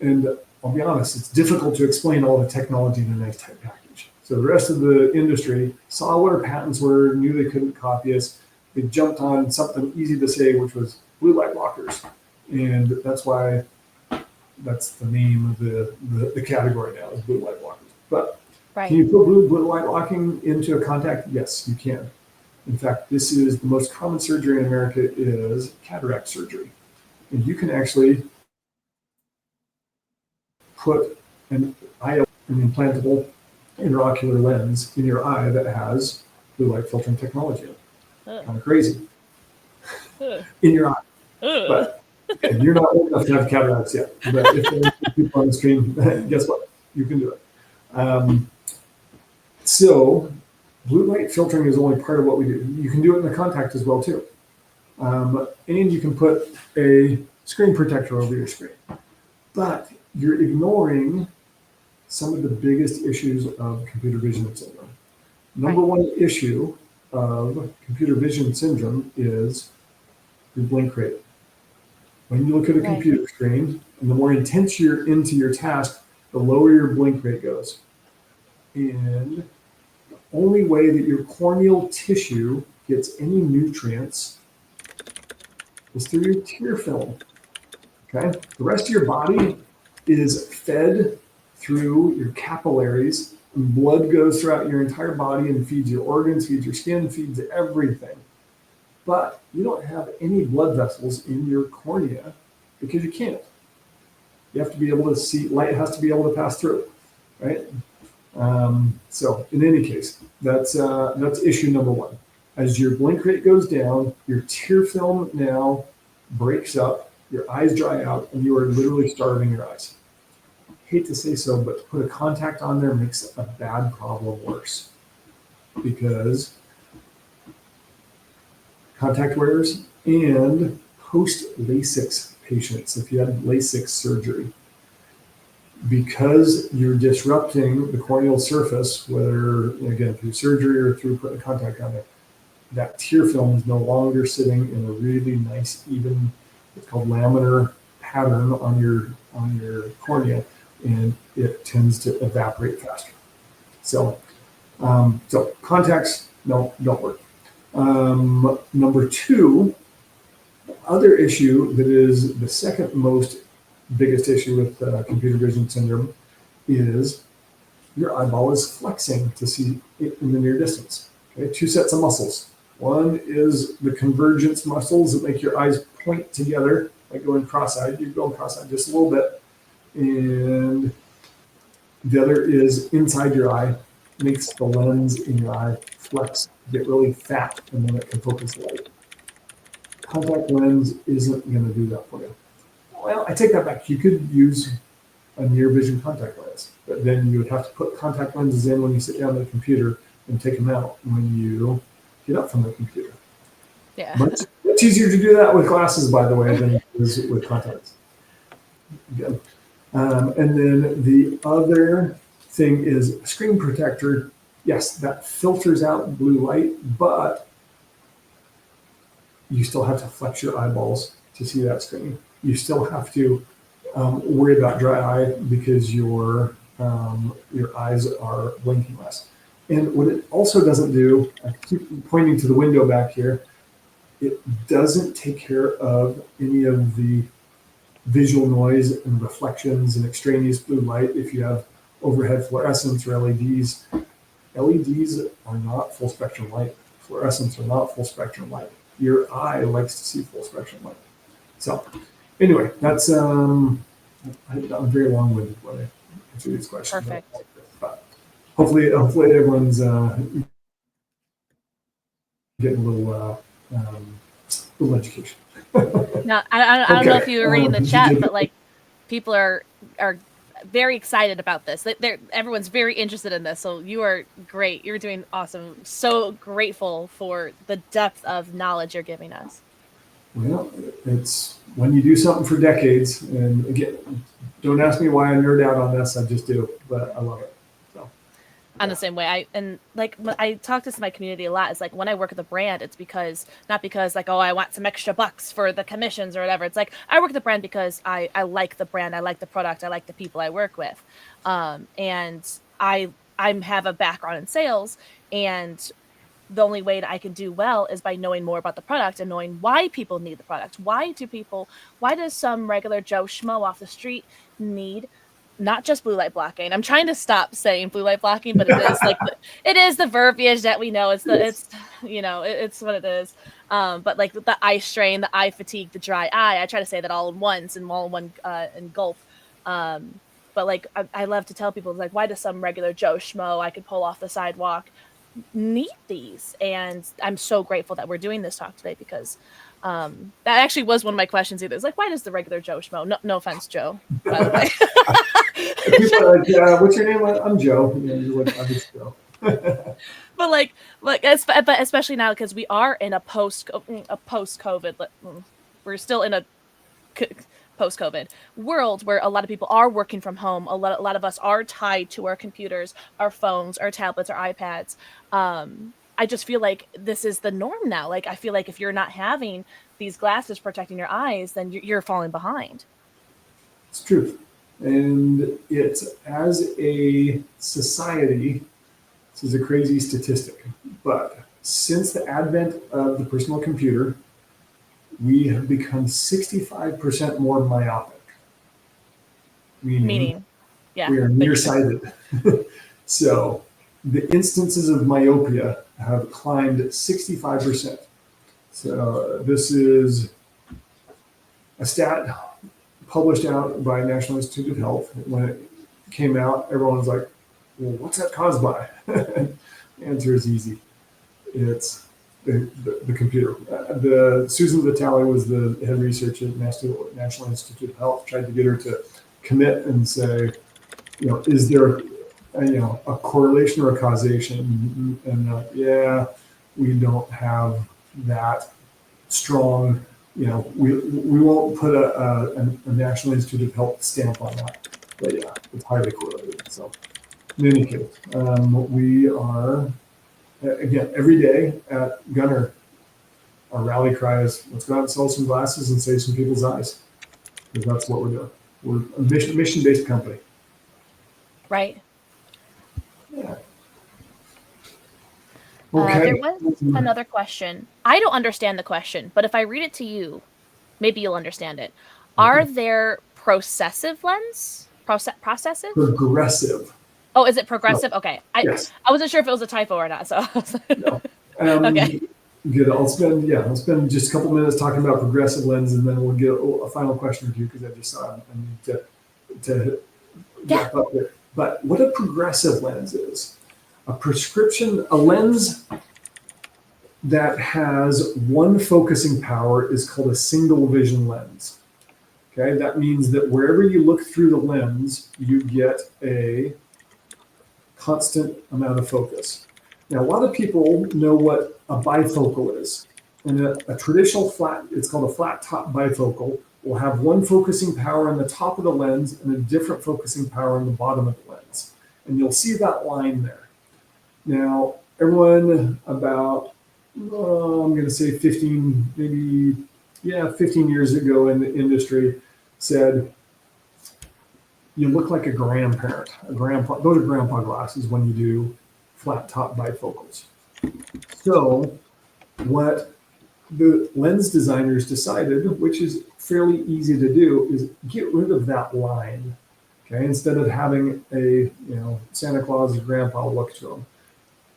and I'll be honest, it's difficult to explain all the technology in a nice tight package. So the rest of the industry saw what our patents were, knew they couldn't copy us. They jumped on something easy to say, which was blue light blockers. And that's why that's the name of the category now, is blue light blockers. But right. Can you put blue light blocking into a contact? Yes, you can. In fact, this is the most common surgery in America is cataract surgery. And you can actually put an implantable intraocular lens in your eye that has blue light filtering technology in it. Kind of crazy. In your eye. But you're not old enough to have cataracts yet. But if there are people on the screen, guess what? You can do it. So blue light filtering is only part of what we do. You can do it in the contact as well too. And you can put a screen protector over your screen. But you're ignoring some of the biggest issues of computer vision syndrome. Number one issue of computer vision syndrome is your blink rate. When you look at a computer screen, and the more intense you're into your task, the lower your blink rate goes. And the only way that your corneal tissue gets any nutrients is through your tear film. Okay? The rest of your body is fed through your capillaries, and blood goes throughout your entire body and feeds your organs, feeds your skin, feeds everything. But you don't have any blood vessels in your cornea because you can't. You have to be able to see, light has to be able to pass through, right? So in any case, that's issue number one. As your blink rate goes down, your tear film now breaks up, your eyes dry out, and you are literally starving your eyes. Hate to say so, but to put a contact on there makes a bad problem worse, because contact wearers and post-LASIK patients, if you had LASIK surgery, because you're disrupting the corneal surface, whether, again, through surgery or through putting a contact on there, that tear film is no longer sitting in a really nice, even, it's called laminar pattern on your cornea, and it tends to evaporate faster. So, so contacts don't work. Number two, the other issue that is the second most biggest issue with computer vision syndrome is your eyeball is flexing to see it in the near distance. Okay, two sets of muscles. One is the convergence muscles that make your eyes point together, like going cross-eyed. You're going cross-eyed just a little bit. And the other is inside your eye, makes the lens in your eye flex, get really fat, and then it can focus light. Contact lens isn't going to do that for you. Well, I take that back. You could use a near vision contact lens, but then you would have to put contact lenses in when you sit down at the computer and take them out when you get up from the computer. Yeah. Much easier to do that with glasses, by the way, than it is with contacts. Again. And then the other thing is screen protector. Yes, that filters out blue light, but you still have to flex your eyeballs to see that screen. You still have to worry about dry eye because your eyes are blinking less. And what it also doesn't do, I keep pointing to the window back here, it doesn't take care of any of the visual noise and reflections and extraneous blue light if you have overhead fluorescents or LEDs. LEDs are not full spectrum light. Fluorescents are not full spectrum light. Your eye likes to see full spectrum light. So anyway, that's I'm very long-winded when I answer these questions. Perfect. But hopefully everyone's getting a little education. Now, I don't know if you were reading the chat, but like people are very excited about this. Everyone's very interested in this. So you are great. You're doing awesome. So grateful for the depth of knowledge you're giving us. Well, it's when you do something for decades, and again, don't ask me why I nerd out on this. I just do, but I love it. So I'm the same way. I talk to my community a lot. It's like when I work at the brand, it's not because like, oh, I want some extra bucks for the commissions or whatever. It's like I work at the brand because I like the brand, I like the product, I like the people I work with, and I have a background in sales, and the only way that I can do well is by knowing more about the product and knowing why people need the product. Why does some regular Joe Schmo off the street need not just blue light blocking? I'm trying to stop saying blue light blocking, but it is like it is the verbiage that we know. It's it's what it is. But like the eye strain, the eye fatigue, the dry eye, I try to say that all in once and all in one in gulp. But like I love to tell people, like, why does some regular Joe Schmo I could pull off the sidewalk need these? And I'm so grateful that we're doing this talk today, because that actually was one of my questions either. It's like, why does the regular Joe Schmo, no offense, Joe, by the way. People are like, what's your name? I'm Joe. You're like, I'm just Joe. but especially now, because we are in a post-COVID, we're still in a post-COVID world where a lot of people are working from home. A lot of us are tied to our computers, our phones, our tablets, our iPads. I just feel like this is the norm now. Like, I feel like if you're not having these glasses protecting your eyes, then you're falling behind. It's true. And it's, as a society, this is a crazy statistic, but since the advent of the personal computer, we have become 65% more myopic. Meaning yeah, we are nearsighted. So the instances of myopia have climbed 65%. So this is a stat published out by National Institute of Health. When it came out, everyone was like, well, what's that caused by? The answer is easy. It's the computer. Susan Vitale was the head researcher at National Institute of Health, tried to get her to commit and say, is there a correlation or a causation? And yeah, we don't have that strong, we won't put a National Institute of Health stamp on that, but yeah, it's highly correlated. So in any case, we are, again, every day at Gunnar, our rally cry is, let's go out and sell some glasses and save some people's eyes, because that's what we're doing. We're a mission-based company. Right. Yeah. Okay. There was another question. I don't understand the question, but if I read it to you, maybe you'll understand it. Are there processive lens? Processive? Progressive. Oh, is it progressive? Okay. Yes. I wasn't sure if it was a typo or not. So No. okay. Good. I'll spend just a couple minutes talking about progressive lens, and then we'll get a final question or two because I just saw I need to wrap up there. But what a progressive lens is, a lens that has one focusing power is called a single vision lens. Okay, that means that wherever you look through the lens, you get a constant amount of focus. Now, a lot of people know what a bifocal is. And a traditional flat, it's called a flat top bifocal, will have one focusing power in the top of the lens and a different focusing power in the bottom of the lens. And you'll see that line there. Now, everyone about, I'm going to say 15, maybe, 15 years ago in the industry said, you look like a grandparent, a grandpa. Those are grandpa glasses when you do flat top bifocals. So what the lens designers decided, which is fairly easy to do, is get rid of that line. Okay, instead of having a Santa Claus or grandpa look to them,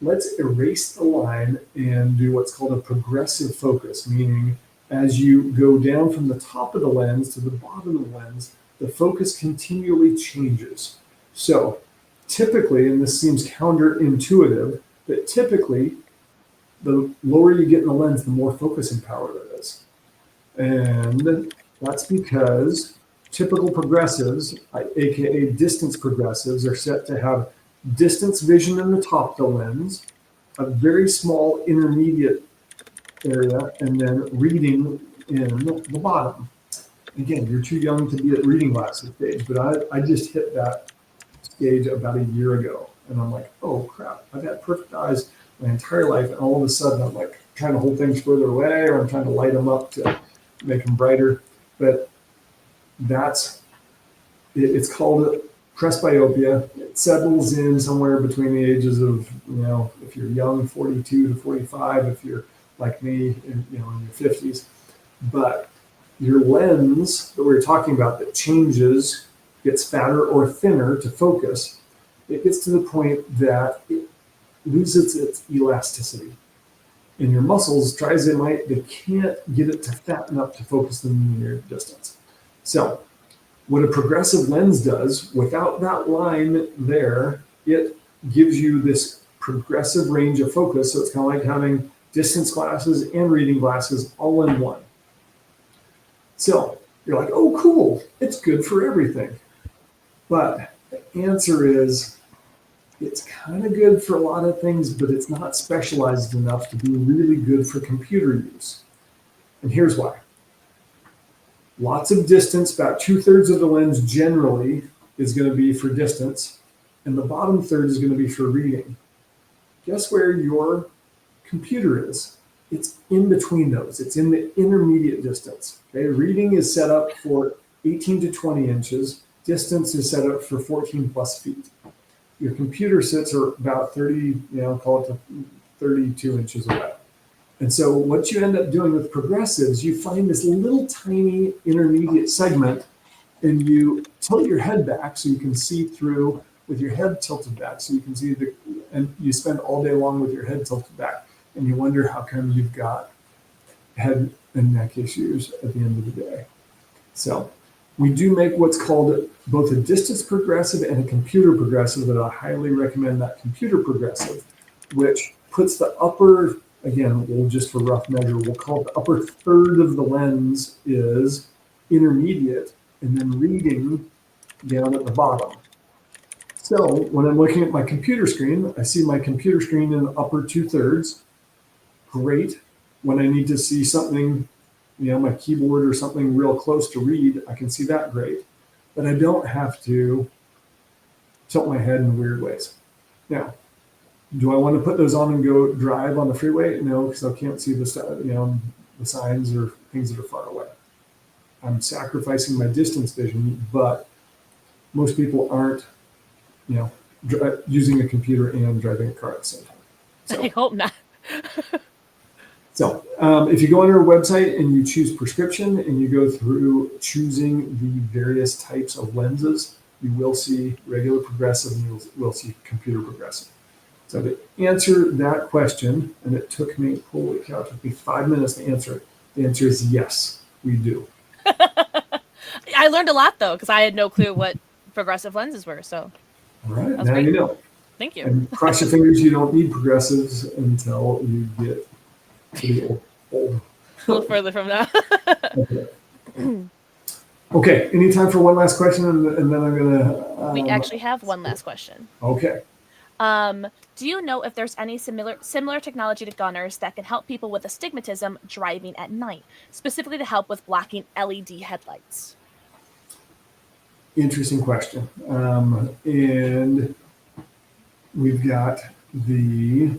let's erase the line and do what's called a progressive focus, meaning as you go down from the top of the lens to the bottom of the lens, the focus continually changes. So typically, and this seems counterintuitive, but typically the lower you get in the lens, the more focusing power there is. And that's because typical progressives, aka distance progressives, are set to have distance vision in the top of the lens, a very small intermediate area, and then reading in the bottom. Again, you're too young to be at reading glasses stage, but I just hit that stage about a year ago. And I'm like, oh crap, I've had perfect eyes my entire life. And all of a sudden I'm like trying to hold things further away, or I'm trying to light them up to make them brighter. But it's called presbyopia. It settles in somewhere between the ages of, if you're young, 42 to 45, if you're like me, in your 50s. But your lens that we were talking about that changes, gets fatter or thinner to focus, it gets to the point that it loses its elasticity. And your muscles, try as they might, they can't get it to fatten up to focus the linear distance. So what a progressive lens does, without that line there, it gives you this progressive range of focus. So it's kind of like having distance glasses and reading glasses all in one. So you're like, oh, cool, it's good for everything. But the answer is, it's kind of good for a lot of things, but it's not specialized enough to be really good for computer use. And here's why. Lots of distance, about 2/3 of the lens generally is going to be for distance, and the bottom third is going to be for reading. Guess where your computer is? It's in between those. It's in the intermediate distance. Okay, reading is set up for 18 to 20 inches. Distance is set up for 14 plus feet. Your computer sits about 30, call it 32 inches away. And so what you end up doing with progressives, you find this little tiny intermediate segment, and you tilt your head back so you can see through with your head tilted back, so you can see and you spend all day long with your head tilted back, and you wonder how come you've got head and neck issues at the end of the day. So we do make what's called both a distance progressive and a computer progressive, but I highly recommend that computer progressive, which puts the upper, again, just for rough measure, we'll call it the upper third of the lens is intermediate, and then reading down at the bottom. So when I'm looking at my computer screen, I see my computer screen in the upper 2/3. Great. When I need to see something, my keyboard or something real close to read, I can see that great. But I don't have to tilt my head in weird ways. Now, do I want to put those on and go drive on the freeway? No, because I can't see the signs or things that are far away. I'm sacrificing my distance vision, but most people aren't, using a computer and driving a car at the same time. So, I hope not. So if you go on our website and you choose prescription and you go through choosing the various types of lenses, you will see regular progressive and you will see computer progressive. So to answer that question, and it took me, holy cow, it took me 5 minutes to answer it. The answer is yes, we do. I learned a lot though, because I had no clue what progressive lenses were. So All right, that's now great. you know. Thank you. And cross your fingers, you don't need progressives until you get pretty old. A little further from now. Okay, any time for one last question, and then I'm gonna. We actually have one last question. Okay. Do you know if there's any similar technology to gunners that can help people with astigmatism driving at night, specifically to help with blocking LED headlights? Interesting question. And we've got the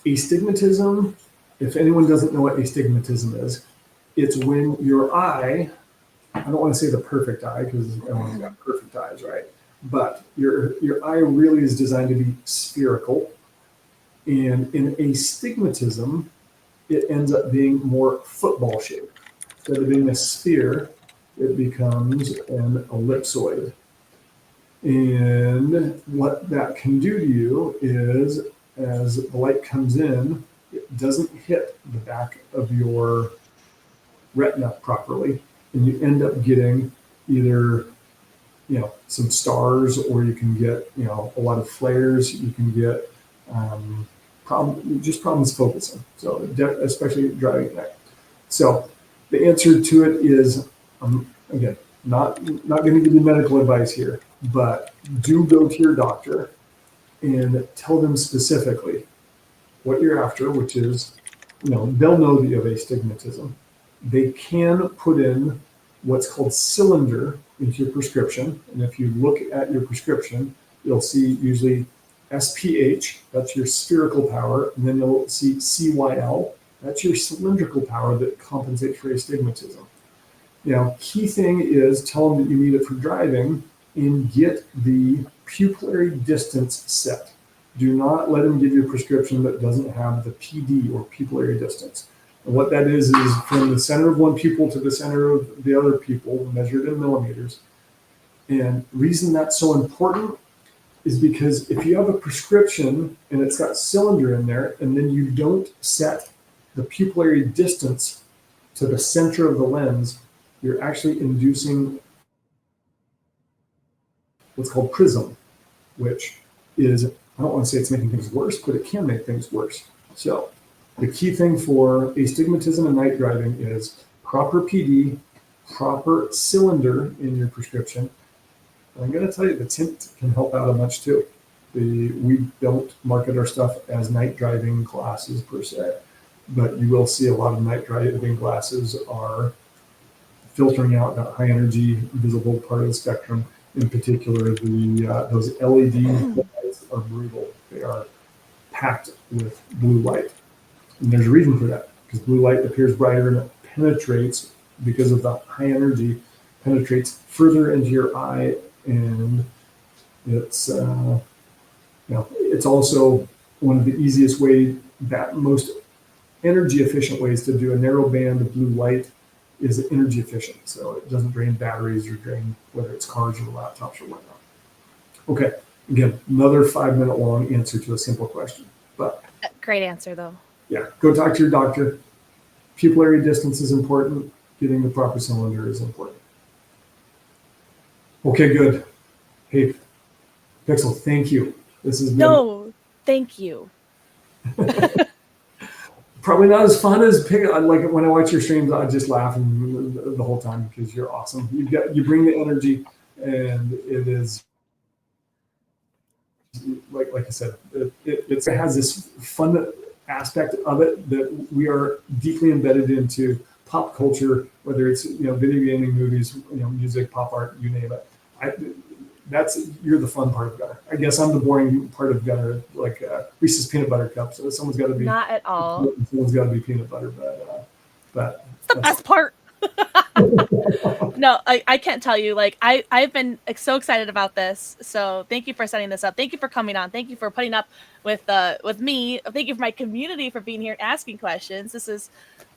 astigmatism. If anyone doesn't know what astigmatism is, it's when your eye, I don't want to say the perfect eye because everyone's got perfect eyes, right? But your eye really is designed to be spherical. And in astigmatism, it ends up being more football shaped. Instead of being a sphere, it becomes an ellipsoid. And what that can do to you is, as the light comes in, it doesn't hit the back of your retina properly, and you end up getting either some stars, or you can get a lot of flares. You can get problems focusing. So especially driving at night. So the answer to it is, again, not going to give you medical advice here, but do go to your doctor and tell them specifically what you're after, which is, they'll know that you have astigmatism. They can put in what's called cylinder into your prescription. And if you look at your prescription, you'll see usually SPH, that's your spherical power, and then you'll see CYL, that's your cylindrical power that compensates for astigmatism. Key thing is tell them that you need it for driving and get the pupillary distance set. Do not let them give you a prescription that doesn't have the PD, or pupillary distance. And what that is from the center of one pupil to the center of the other pupil, measured in millimeters. And the reason that's so important is because if you have a prescription and it's got cylinder in there, and then you don't set the pupillary distance to the center of the lens, you're actually inducing what's called prism, which is, I don't want to say it's making things worse, but it can make things worse. So the key thing for astigmatism and night driving is proper PD, proper cylinder in your prescription. And I'm going to tell you, the tint can help out a bunch too. We don't market our stuff as night driving glasses per se, but you will see a lot of night driving glasses are filtering out that high energy visible part of the spectrum. In particular, those LED lights are brutal. They are packed with blue light. And there's a reason for that, because blue light appears brighter and it penetrates, because of the high energy, penetrates further into your eye, and it's it's also one of the easiest way, that most energy efficient ways to do a narrow band of blue light is energy efficient, so it doesn't drain batteries or drain, whether it's cars or laptops or whatnot. Okay, again, another 5 minute long answer to a simple question, but great answer though. Yeah, go talk to your doctor. Pupillary distance is important. Getting the proper cylinder is important. Okay, good. Hey, Pixel, thank you. This has been thank you. Probably not as fun as like when I watch your streams, I just laugh the whole time because you're awesome. You bring the energy, and it is like I said, it has this fun aspect of it that we are deeply embedded into pop culture, whether it's video gaming, movies, music, pop art, you name it. You're the fun part of Gunnar. I guess I'm the boring part of Gunnar, like Reese's peanut butter cup. So someone's got to be, not at all. Someone's got to be peanut butter, but it's the best part. No, I can't tell you. Like I've been so excited about this. So thank you for setting this up. Thank you for coming on. Thank you for putting up with me. Thank you for my community for being here and asking questions. This is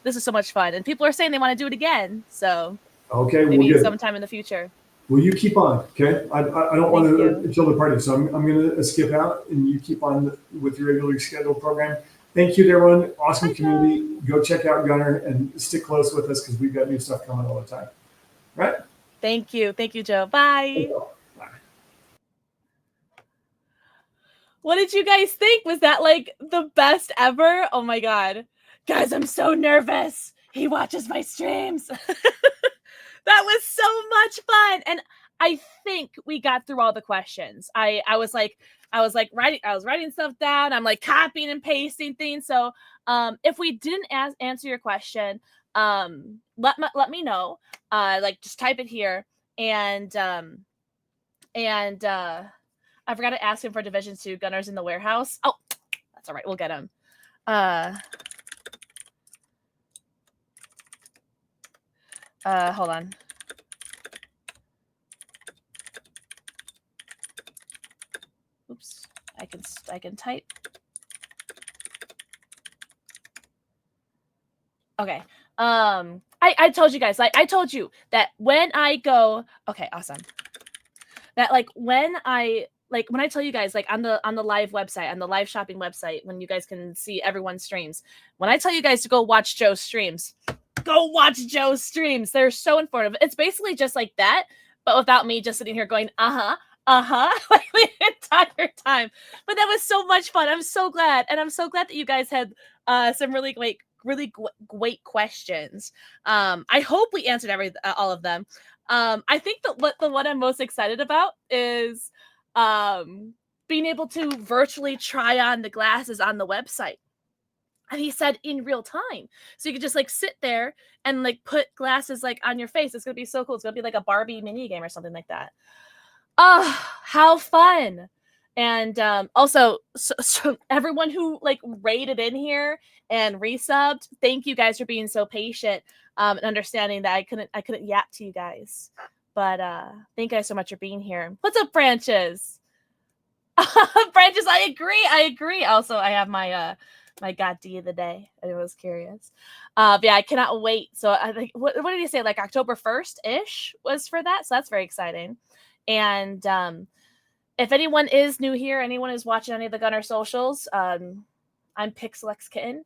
so much fun, and people are saying they want to do it again. So Okay, well, maybe good. sometime in the future. Well, you keep on, okay? I don't want Thank to you. kill the party, so I'm going to skip out, and you keep on with your regularly scheduled program. Thank you to everyone. Awesome Bye, community. Go check out Gunnar and stick close with us because we've got new stuff coming all the time. Right? Thank you, Joe. Bye. Bye. What did you guys think? Was that like the best ever? Oh my god. Guys, I'm so nervous. He watches my streams. That was so much fun. And I think we got through all the questions. I was writing stuff down. I'm like copying and pasting things. So if we didn't answer your question, let me know. Like just type it here. And I forgot to ask him for Division 2 Gunnars in the warehouse. Oh, that's all right. We'll get him. Hold on. Oops. I can type. Okay. I told you guys, like I told you that when I go, okay, awesome. That like when I tell you guys like on the live website, on the live shopping website, when you guys can see everyone's streams, when I tell you guys to go watch Joe's streams, go watch Joe's streams. They're so informative. It's basically just like that, but without me just sitting here going, like the entire time. But that was so much fun. I'm so glad. And I'm so glad that you guys had some really great questions. I hope we answered all of them. I think that the one I'm most excited about is being able to virtually try on the glasses on the website. And he said in real time. So you could just like sit there and like put glasses like on your face. It's going to be so cool. It's going to be like a Barbie mini game or something like that. Oh, how fun. And also, so everyone who like rated in here and resubbed, thank you guys for being so patient and understanding that I couldn't yap to you guys. But thank you guys so much for being here. What's up, Branches? Branches, I agree. Also, I have my my God D of the day. I was curious. But yeah, I cannot wait. So I think what did he say? Like October 1st-ish was for that. So that's very exciting. And if anyone is new here, anyone is watching any of the Gunnar socials, I'm PixelxKitten,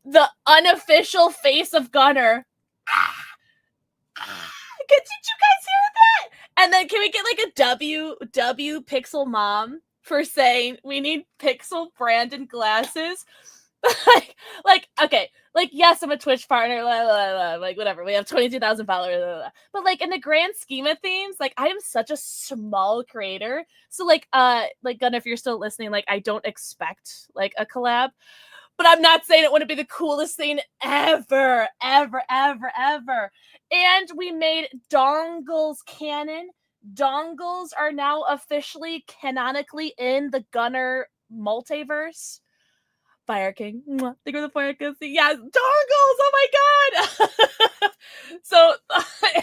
the unofficial face of Gunnar. Did you guys hear that? And then can we get like a W Pixel Mom for saying we need Pixel branded glasses? like okay, like yes, I'm a Twitch partner, like whatever. We have 22,000 followers, but like in the grand scheme of things, like I am such a small creator. So like Gunnar, if you're still listening, like I don't expect like a collab, but I'm not saying it wouldn't be the coolest thing ever. And we made dongles canon. Dongles are now officially canonically in the Gunnar multiverse. Fire King. Think of the Fire King. Yes, dongles. Oh my god. So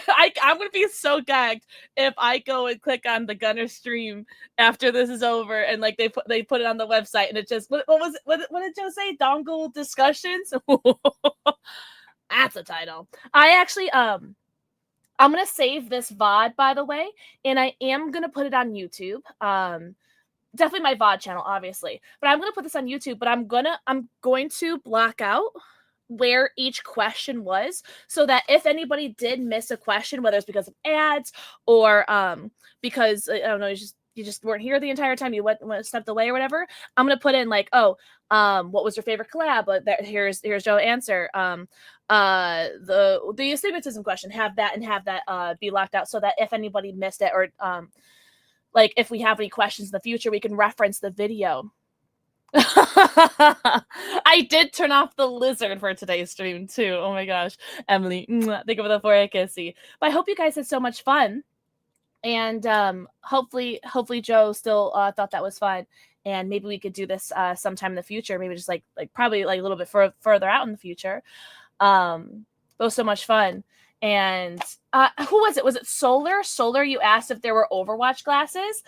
I'm gonna be so gagged if I go and click on the Gunnar stream after this is over, and like they put it on the website, and it just what did Joe say? Dongle discussions. That's a title. I actually I'm gonna save this VOD, by the way, and I am gonna put it on YouTube. Definitely my VOD channel, obviously. But I'm gonna put this on YouTube, but I'm going to block out where each question was, so that if anybody did miss a question, whether it's because of ads or because I don't know, you just weren't here the entire time, you stepped away or whatever, I'm gonna put in like, what was your favorite collab? Here's Joe's answer. The astigmatism question, have that be locked out, so that if anybody missed it, or like if we have any questions in the future, we can reference the video. I did turn off the lizard for today's stream too. Oh my gosh, Emily, think of the for a kissy. But I hope you guys had so much fun, and hopefully Joe still thought that was fun, and maybe we could do this sometime in the future. Maybe just like probably like a little bit further out in the future. It was so much fun. And who was it? Was it Solar? Solar, you asked if there were Overwatch glasses.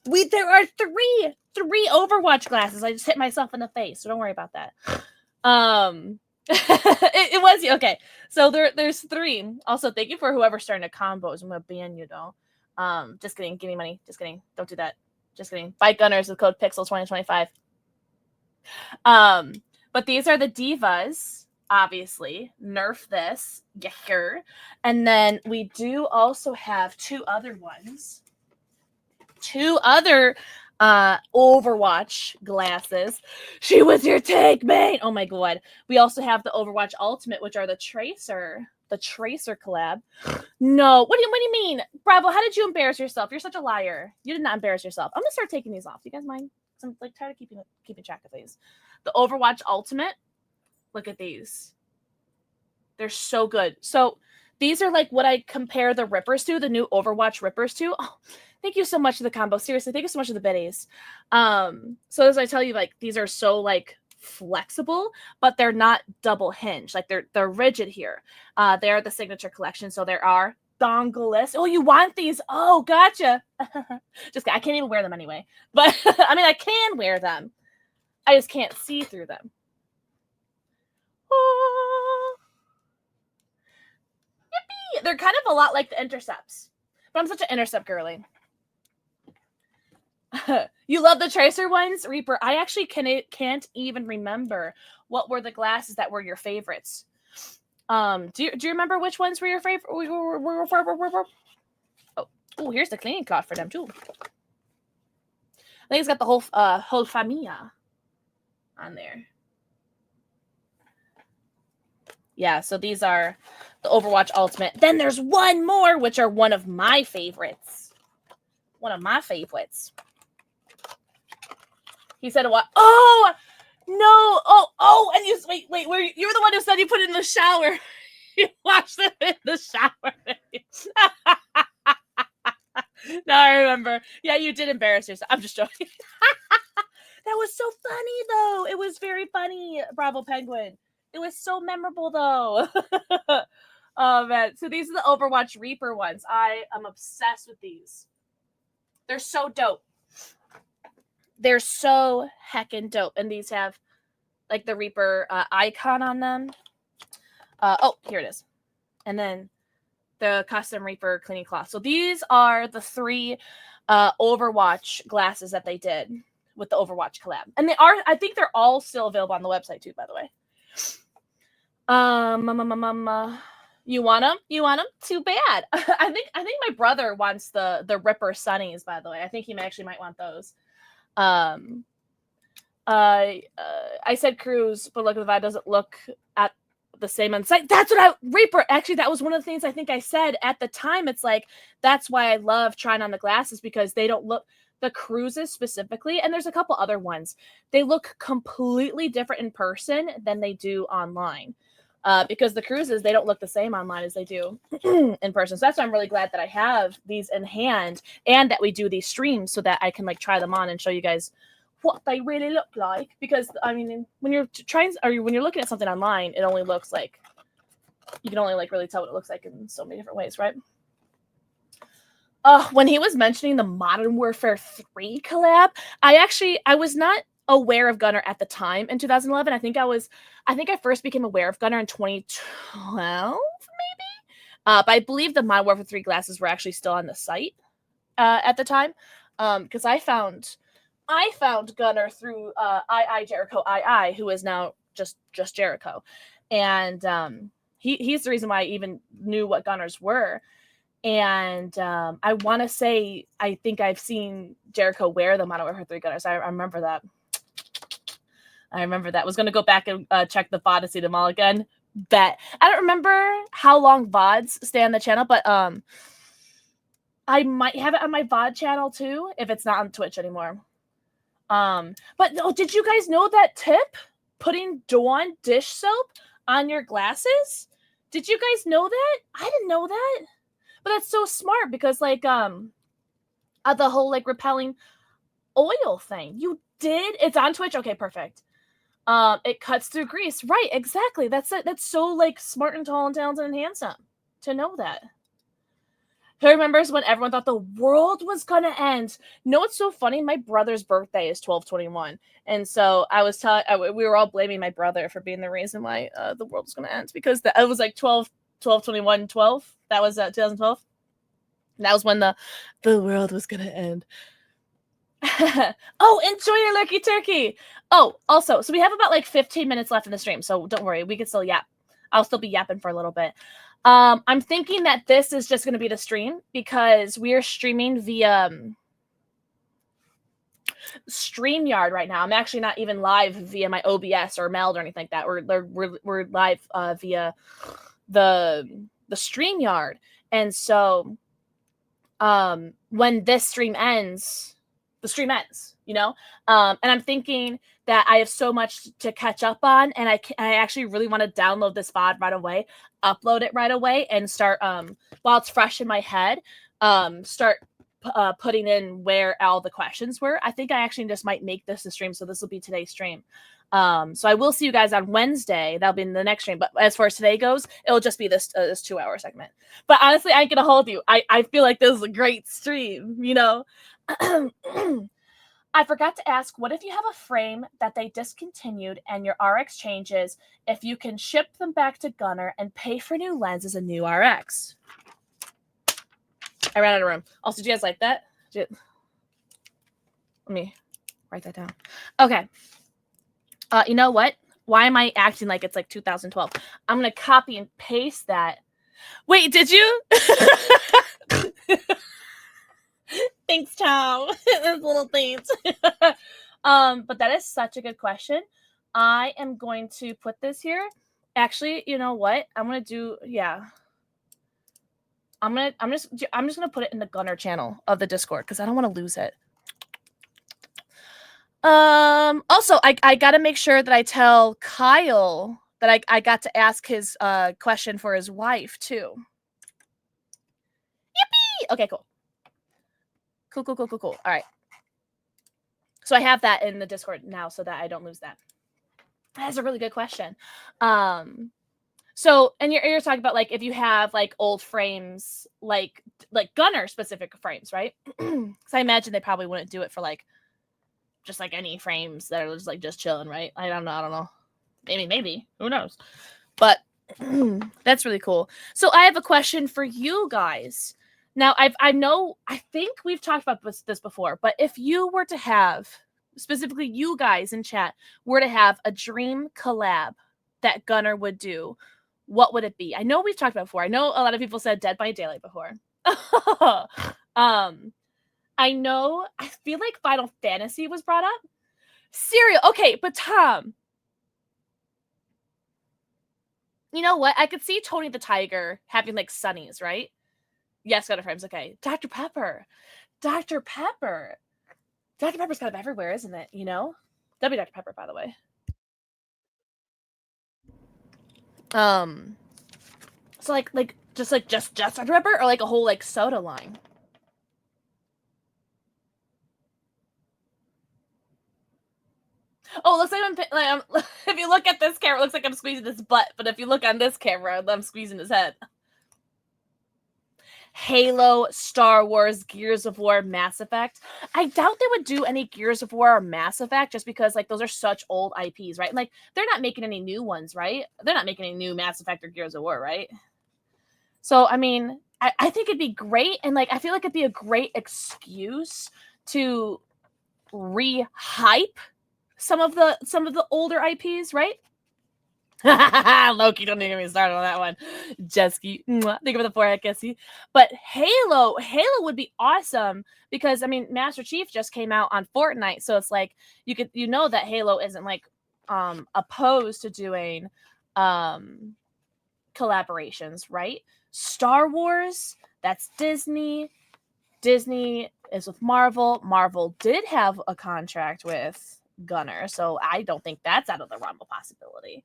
There are three Overwatch glasses. I just hit myself in the face, so don't worry about that. It was okay. So there's 3. Also, thank you for whoever's starting to combos. I'm gonna ban you though. Just kidding. Give me money. Just kidding. Don't do that. Just kidding. Buy Gunnars with code Pixel2025. But these are the divas. Obviously, nerf this. Yeah. And then we do also have 2 other ones. 2 other Overwatch glasses. She was your tank main. Oh my god. We also have the Overwatch Ultimate, which are the Tracer collab. No, what do you mean? Bravo, how did you embarrass yourself? You're such a liar. You did not embarrass yourself. I'm gonna start taking these off. You guys mind? I'm like tired of keeping track of these. The Overwatch Ultimate. Look at these. They're so good. So these are like what I compare the Rippers to, the new Overwatch Rippers to. Oh, thank you so much for the combo. Seriously, thank you so much for the biddies. So as I tell you, like these are so like flexible, but they're not double hinge. Like they're rigid here. They're the signature collection, so there are dongle-less. Oh, you want these? Oh, gotcha. Just I can't even wear them anyway. But I mean, I can wear them. I just can't see through them. Oh. Yippee! They're kind of a lot like the Intercepts, but I'm such an Intercept girly. You love the Tracer ones, Reaper? I actually can't even remember what were the glasses that were your favorites. Do you remember which ones were your favorite? Oh, here's the cleaning cloth for them too. I think it's got the whole familia on there. Yeah, so these are the Overwatch Ultimate. Then there's one more, which are one of my favorites. One of my favorites. He said what? Oh no! Oh! And you wait. You were the one who said you put it in the shower. You washed it in the shower. Now I remember. Yeah, you did embarrass yourself. I'm just joking. That was so funny, though. It was very funny, Bravo Penguin. It was so memorable, though. Oh, man. So these are the Overwatch Reaper ones. I am obsessed with these. They're so dope. They're so heckin' dope. And these have, like, the Reaper icon on them. Oh, here it is. And then the custom Reaper cleaning cloth. So these are the 3 Overwatch glasses that they did with the Overwatch collab. And I think they're all still available on the website, too, by the way. You want them? Too bad. I think my brother wants the Ripper Sunnies, by the way. I think he actually might want those. I said cruise, but look at the vibe doesn't look at the same on site. That's what Reaper. Actually, that was one of the things I think I said at the time. It's like that's why I love trying on the glasses because they don't look the cruises specifically, and there's a couple other ones. They look completely different in person than they do online. Because the cruises, they don't look the same online as they do in person. So that's why I'm really glad that I have these in hand and that we do these streams so that I can like try them on and show you guys what they really look like. Because I mean, when you're when you're looking at something online, it only looks like you can only like really tell what it looks like in so many different ways, right? When he was mentioning the Modern Warfare 3 collab, I was not aware of Gunnar at the time in 2011. I think I first became aware of Gunnar in 2012, maybe. But I believe the Modern Warfare 3 glasses were actually still on the site at the time. Because I found Gunnar through Jericho who is now just Jericho. And he's the reason why I even knew what Gunnars were. And I want to say, I think I've seen Jericho wear the Modern Warfare 3 Gunnars. I remember that. I was going to go back and check the VOD to see them all again. Bet. I don't remember how long VODs stay on the channel, but I might have it on my VOD channel too, if it's not on Twitch anymore. But did you guys know that tip? Putting Dawn dish soap on your glasses? Did you guys know that? I didn't know that. But that's so smart because like the whole like repelling oil thing. You did? It's on Twitch? Okay, perfect. It cuts through grease. Right, exactly. That's it. That's so like smart and tall and talented and handsome. to know that. Who remembers when everyone thought the world was gonna end? You know what's so funny? My brother's birthday is 12/21, and so I was telling we were all blaming my brother for being the reason why the world was gonna end, because it was like 12/21/12. That was 2012. That was when the world was gonna end. Oh, enjoy your lurky turkey. Oh, also, so we have about like 15 minutes left in the stream, so don't worry, we can still yap. I'll still be yapping for a little bit. I'm thinking that this is just going to be the stream because we are streaming via StreamYard right now. I'm actually not even live via my OBS or Meld or anything like that. We're live via the StreamYard, and so when this stream ends, the stream ends, you know. And I'm thinking that I have so much to catch up on, and I actually really want to download this VOD right away, upload it right away, and start while it's fresh in my head, start putting in where all the questions were. I think I actually just might make this a stream, so this will be today's stream. So I will see you guys on Wednesday. That'll be in the next stream. But as far as today goes, it'll just be this 2-hour segment. But honestly, I ain't gonna hold you. I feel like this is a great stream, you know. I forgot to ask, what if you have a frame that they discontinued and your RX changes, if you can ship them back to Gunnar and pay for new lenses and new RX? I ran out of room. Also, do you guys like that? Let me write that down. Okay. You know what? Why am I acting like it's like 2012? I'm going to copy and paste that. Wait, did you? Thanks, Tom. Those little things. But that is such a good question. I am going to put this here. Actually, you know what? I'm gonna do. Yeah. I'm just gonna put it in the Gunnar channel of the Discord because I don't want to lose it. Also, I gotta make sure that I tell Kyle that I got to ask his question for his wife too. Yippee! Okay, cool. Cool. All right. So I have that in the Discord now so that I don't lose that. That's a really good question. So, and you're talking about like if you have like old frames, like Gunnar specific frames, right? Because I imagine they probably wouldn't do it for like just like any frames that are just chilling, right? I don't know. Maybe. Who knows? But that's really cool. So I have a question for you guys. Now, I think we've talked about this before, but if you were to have, specifically you guys in chat, were to have a dream collab that Gunnar would do, what would it be? I know we've talked about it before. I know a lot of people said Dead by Daylight before. I know, I feel like Final Fantasy was brought up. Serial. Okay, but Tom, you know what? I could see Tony the Tiger having like Sunnies, right? Yes, Gunnar frames. Okay. Dr. Pepper. Dr. Pepper's kind of everywhere, isn't it? You know? That'd be Dr. Pepper, by the way. So like just Dr. Pepper, or like a whole like soda line? Oh, it looks like if you look at this camera, it looks like I'm squeezing his butt. But if you look on this camera, I'm squeezing his head. Halo, Star Wars, Gears of War, Mass Effect. I doubt they would do any Gears of War or Mass Effect just because like those are such old IPs, right? Like they're not making any new ones, right? They're not making any new Mass Effect or Gears of War, right? So I mean, I think it'd be great, and like I feel like it'd be a great excuse to re-hype some of the older IPs, right? Loki, don't even get me started on that one. Jesky, think of the forehead, Kissy. But Halo would be awesome because I mean, Master Chief just came out on Fortnite, so it's like you know that Halo isn't like opposed to doing collaborations, right? Star Wars, that's Disney. Disney is with Marvel. Marvel did have a contract with Gunnar, so I don't think that's out of the realm of possibility.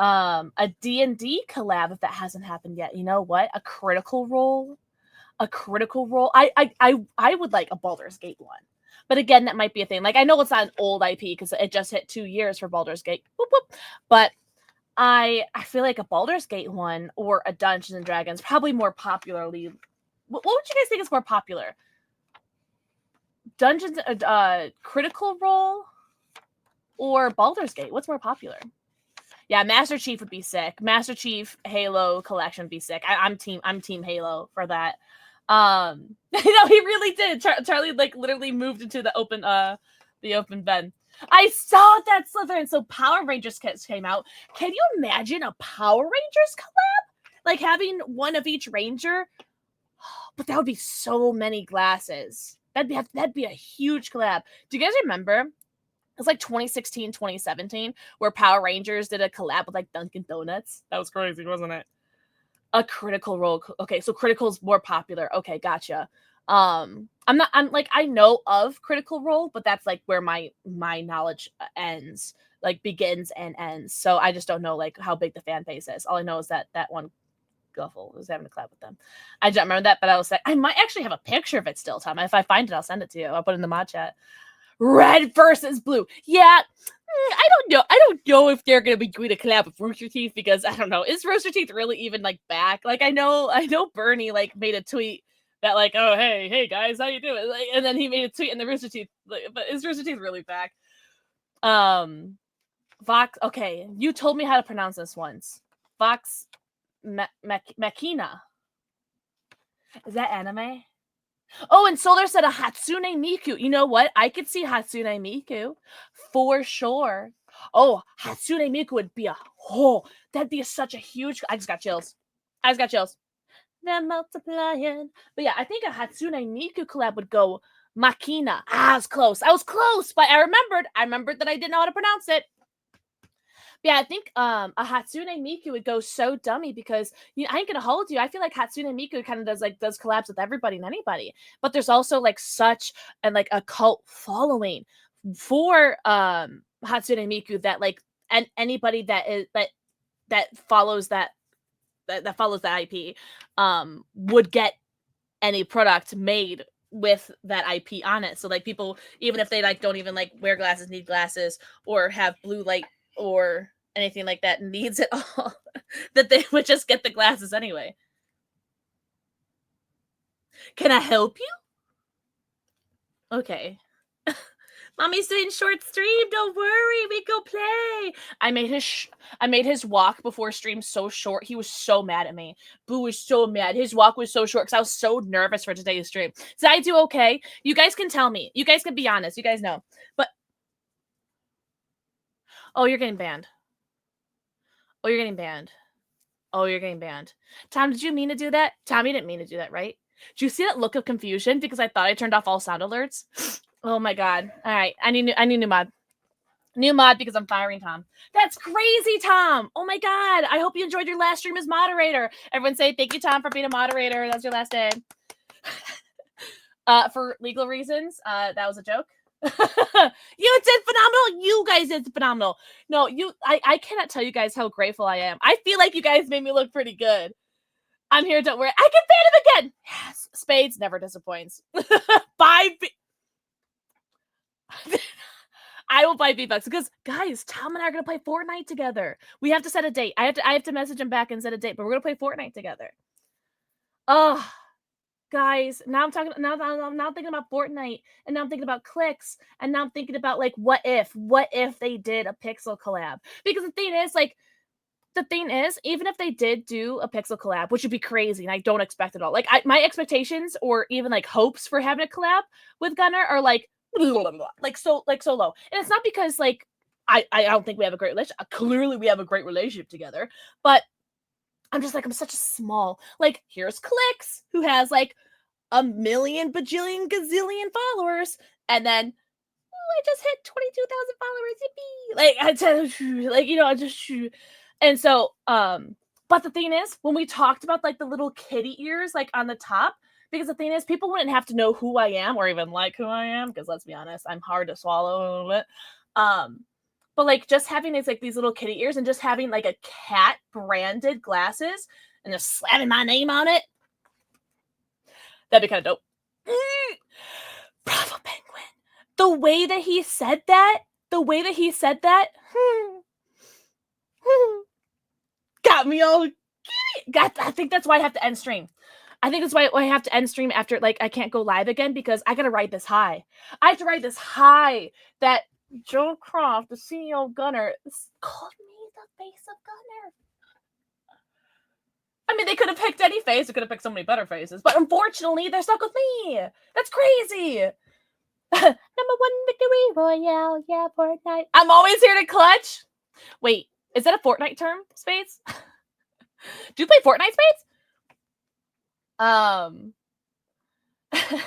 A D&D collab, if that hasn't happened yet. You know what? A critical role. I would like a Baldur's Gate one. But again, that might be a thing. Like I know it's not an old IP because it just hit 2 years for Baldur's Gate. Whoop, whoop. But I feel like a Baldur's Gate one or a Dungeons and Dragons probably more popularly. What would you guys think is more popular? Dungeons, Critical Role, or Baldur's Gate? What's more popular? Yeah, Master Chief would be sick. Master Chief Halo collection would be sick. I'm team Halo for that. He really did. Charlie like literally moved into the open bed. I saw that Slytherin. So Power Rangers came out. Can you imagine a Power Rangers collab? Like having one of each Ranger? But that would be so many glasses. That'd be a huge collab. Do you guys remember? It was like 2016, 2017, where Power Rangers did a collab with like Dunkin' Donuts. That was crazy, wasn't it? A Critical Role. Okay, so Critical's more popular. Okay, gotcha. I'm like, I know of Critical Role, but that's like where my knowledge ends, like begins and ends. So I just don't know like how big the fan base is. All I know is that one Guffle was having a collab with them. I don't remember that, but I was like, I might actually have a picture of it still, Tom. If I find it, I'll send it to you. I'll put it in the mod chat. Red versus blue. Yeah, I don't know. I don't know if they're gonna be doing a collab with Rooster Teeth because I don't know. Is Rooster Teeth really even like back? Like I know Bernie like made a tweet that like, oh hey guys, how you doing? Like, and then he made a tweet in the Rooster Teeth. Like, but is Rooster Teeth really back? Vox. Okay, you told me how to pronounce this once. Vox Machina. Is that anime? Oh, and Solar said a Hatsune Miku. You know what? I could see Hatsune Miku for sure. Oh, Hatsune Miku would be that'd be such a huge. I just got chills. They're multiplying. But yeah, I think a Hatsune Miku collab would go Machina. I was close, but I remembered that I didn't know how to pronounce it. Yeah, I think a Hatsune Miku would go so dummy because I ain't gonna hold you. I feel like Hatsune Miku kind of does collabs with everybody and anybody, but there's also like such and like a cult following for Hatsune Miku that like and anybody that follows that follows that IP would get any product made with that IP on it. So like people, even if they like don't even like wear glasses, need glasses, or have blue light or anything like that needs it all, that they would just get the glasses anyway. Can I help you? Okay. Mommy's doing short stream. Don't worry, we go play. I made his walk before stream so short. He was so mad at me. Boo was so mad. His walk was so short because I was so nervous for today's stream. Did I do okay? You guys can tell me. You guys can be honest. You guys know. But oh, you're getting banned. Oh, you're getting banned. Oh, you're getting banned. Tom, did you mean to do that? Tom, you didn't mean to do that, right? Did you see that look of confusion because I thought I turned off all sound alerts? Oh my god. All right. I need new mod. New mod because I'm firing Tom. That's crazy, Tom. Oh my god. I hope you enjoyed your last stream as moderator. Everyone say thank you, Tom, for being a moderator. That's your last day. For legal reasons, that was a joke. You did phenomenal. You guys did phenomenal. No, I cannot tell you guys how grateful I am. I feel like you guys made me look pretty good. I'm here, don't worry. I can ban him again. Yes, Spades never disappoints. I will buy V-Bucks because guys, Tom and I are gonna play Fortnite together. We have to set a date. I have to message him back and set a date, but we're gonna play Fortnite together. Oh, guys, now I'm talking. Now I'm thinking about Fortnite, and now I'm thinking about clicks, and now I'm thinking about like what if they did a Pixel collab? Because the thing is, even if they did do a Pixel collab, which would be crazy, and I don't expect it all. Like my expectations or even like hopes for having a collab with Gunnar are like so low. And it's not because like I don't think we have a great relationship. Clearly we have a great relationship together, but I'm just like, I'm such a small, like, here's Clicks, who has like a million bajillion gazillion followers, and then I just hit 22,000 followers. Yippee! Like I just and so but the thing is, when we talked about like the little kitty ears like on the top, because the thing is, people wouldn't have to know who I am or even like who I am, because let's be honest, I'm hard to swallow a little bit. But like just having these little kitty ears and just having like a cat branded glasses and just slamming my name on it, that'd be kind of dope. Bravo Penguin. The way that he said that, Got me all giddy. I think that's why I have to end stream. I think that's why I have to end stream after, like, I can't go live again because I gotta ride this high. I have to ride this high that Joe Croft, the CEO of Gunnar, called me the face of Gunnar. I mean, they could have picked any face. They could have picked so many better faces. But unfortunately, they're stuck with me. That's crazy. Number 1 victory royale. Yeah, Fortnite. I'm always here to clutch. Wait, is that a Fortnite term, Spades? Do you play Fortnite, Spades?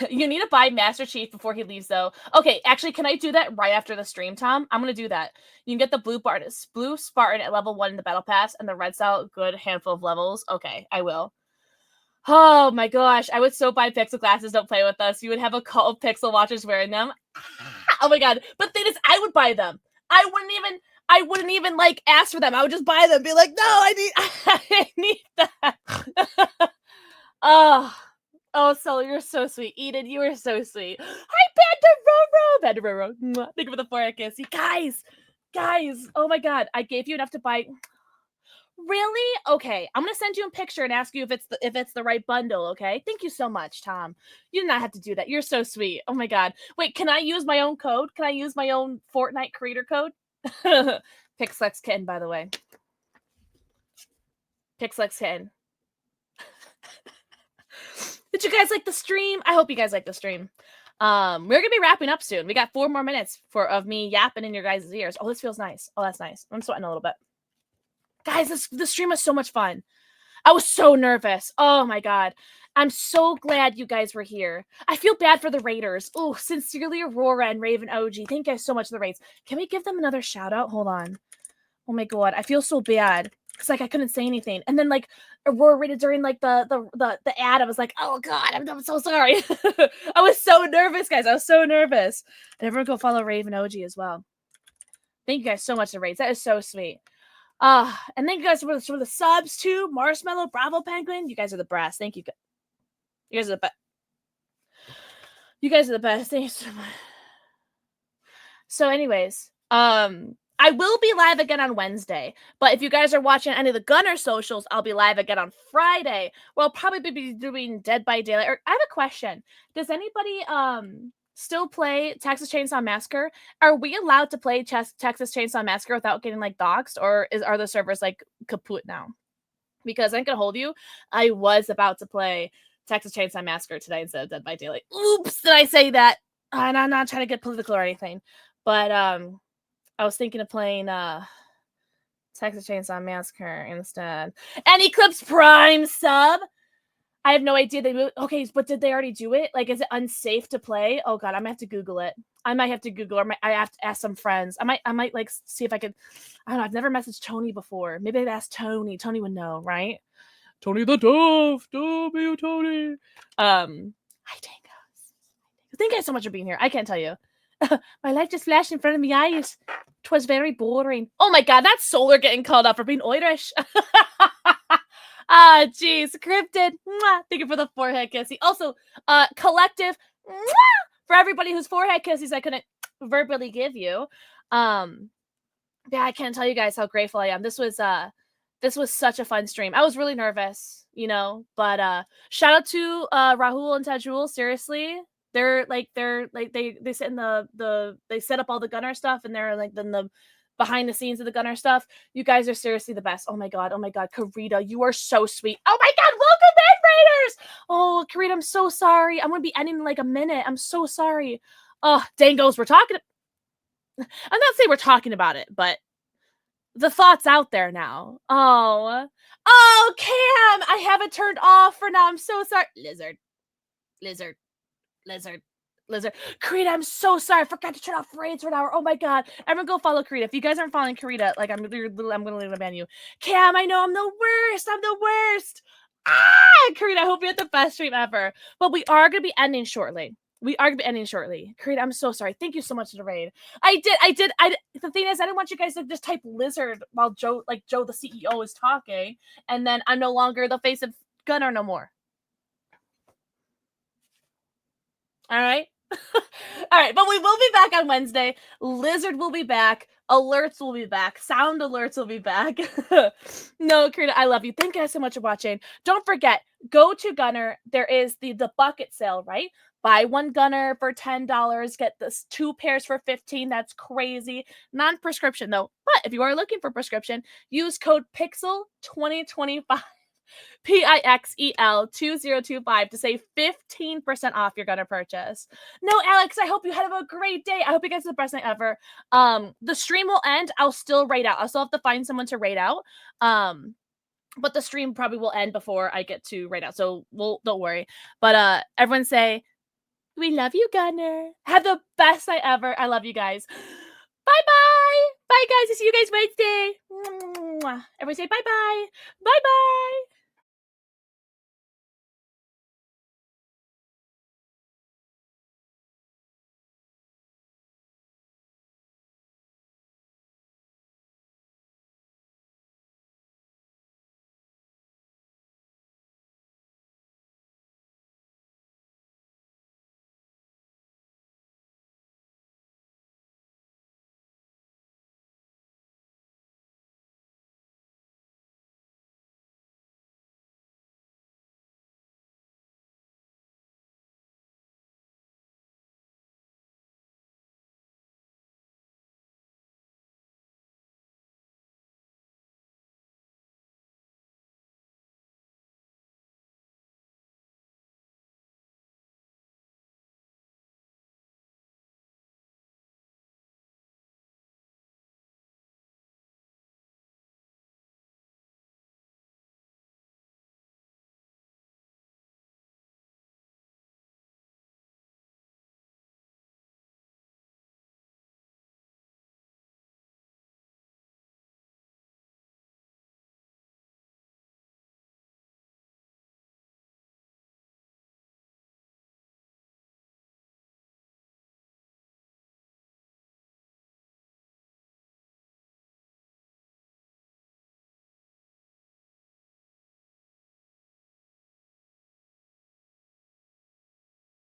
You need to buy Master Chief before he leaves, though. Okay, actually, can I do that right after the stream, Tom? I'm gonna do that. You can get the blue Spartan at level 1 in the battle pass, and the red cell, good handful of levels. Okay, I will. Oh my gosh, I would so buy Pixel glasses. Don't play with us. You would have a cult of Pixel watchers wearing them. Oh my god! But the thing is, I would buy them. I wouldn't even like ask for them. I would just buy them. Be like, no, I need that. Oh, Sol, you're so sweet. Eden, you are so sweet. Hi, Bandaroro. Thank you for the 4 kissy. Guys. Oh my god, I gave you enough to buy. Really? Okay, I'm gonna send you a picture and ask you if it's the right bundle. Okay, thank you so much, Tom. You did not have to do that. You're so sweet. Oh my god. Wait, can I use my own code? Can I use my own Fortnite creator code? PixelxKitten, by the way. PixelxKitten. Did you guys like the stream? I hope you guys like the stream. We're gonna be wrapping up soon. We got 4 more minutes of me yapping in your guys' ears. Oh, this feels nice. Oh, that's nice. I'm sweating a little bit. Guys, the stream was so much fun. I was so nervous. Oh my god. I'm so glad you guys were here. I feel bad for the Raiders. Oh, sincerely, Aurora and Raven OG. Thank you guys so much for the raids. Can we give them another shout out? Hold on. Oh my god, I feel so bad. Cause like I couldn't say anything. And then like Aurora rated during like the ad. I was like, oh god, I'm so sorry. I was so nervous, guys. I was so nervous. And everyone go follow Raven OG as well. Thank you guys so much for the raids. That is so sweet. And thank you guys for the subs too. Marshmallow, Bravo Penguin. You guys are the best. Thank you. You guys are the best. You guys are the best. Thank you so much. So, anyways, I will be live again on Wednesday. But if you guys are watching any of the Gunnar socials, I'll be live again on Friday. Where I'll probably be doing Dead by Daylight. Or I have a question. Does anybody still play Texas Chainsaw Massacre? Are we allowed to play Texas Chainsaw Massacre without getting like doxxed, or are the servers like kaput now? Because I can hold you, I was about to play Texas Chainsaw Massacre today instead of Dead by Daylight. Oops, did I say that? And I'm not trying to get political or anything, but I was thinking of playing Texas Chainsaw Massacre instead. And Eclipse Prime sub. I have no idea they moved. Okay, but did they already do it? Like, is it unsafe to play? Oh god, I might have to Google it. I might have to Google, or I have to ask some friends. I might like see if I could. I don't know. I've never messaged Tony before. Maybe I'd ask Tony. Tony would know, right? Tony the Dove. W Tony. Hi, Tangos. Thank you guys so much for being here. I can't tell you. My life just flashed in front of my eyes. 'Twas very boring. Oh my god, that's Solar getting called up for being Irish. Ah, geez, Cryptid. Mwah. Thank you for the forehead kissy. Also, Collective. Mwah, for everybody whose forehead kisses I couldn't verbally give you. Yeah, I can't tell you guys how grateful I am. This was such a fun stream. I was really nervous, you know, but shout out to Rahul and Tajul. Seriously, they sit in they set up all the Gunnar stuff, and they're like the behind the scenes of the Gunnar stuff. You guys are seriously the best. Oh my god, Karita, you are so sweet. Oh my god, welcome back, Raiders. Oh, Karita, I'm so sorry. I'm gonna be ending in like a minute. I'm so sorry. Oh, dangos, I'm not saying we're talking about it, but the thought's out there now. Oh, Cam, I have it turned off for now. I'm so sorry. Lizard. Karita, I'm so sorry. I forgot to turn off raids for an hour. Oh my god. Everyone go follow Karita. If you guys aren't following Karita, like I'm gonna leave a ban you. Cam, I know I'm the worst. Karita, I hope you had the best stream ever. But we are gonna be ending shortly. Karita, I'm so sorry. Thank you so much for the raid. I did. The thing is, I didn't want you guys to just type lizard while Joe the CEO is talking, and then I'm no longer the face of Gunnar no more. All right. All right, but we will be back on Wednesday. Lizard will be back. Alerts will be back. Sound alerts will be back. No, Karina, I love you. Thank you guys so much for watching. Don't forget, go to Gunnar. There is the bucket sale, right? Buy one Gunnar for $10. Get this 2 pairs for $15. That's crazy. Non-prescription though. But if you are looking for prescription, use code PIXEL2025. PIXEL2025 to save 15% off your Gunnar purchase. No, Alex, I hope you had a great day. I hope you guys had the best night ever. The stream will end. I'll still raid out. I'll still have to find someone to raid out. But the stream probably will end before I get to raid out. So don't worry. But everyone say, we love you, Gunnar. Have the best night ever. I love you guys. Bye-bye. Bye, guys. I'll see you guys Wednesday. Everyone say bye-bye. Bye-bye.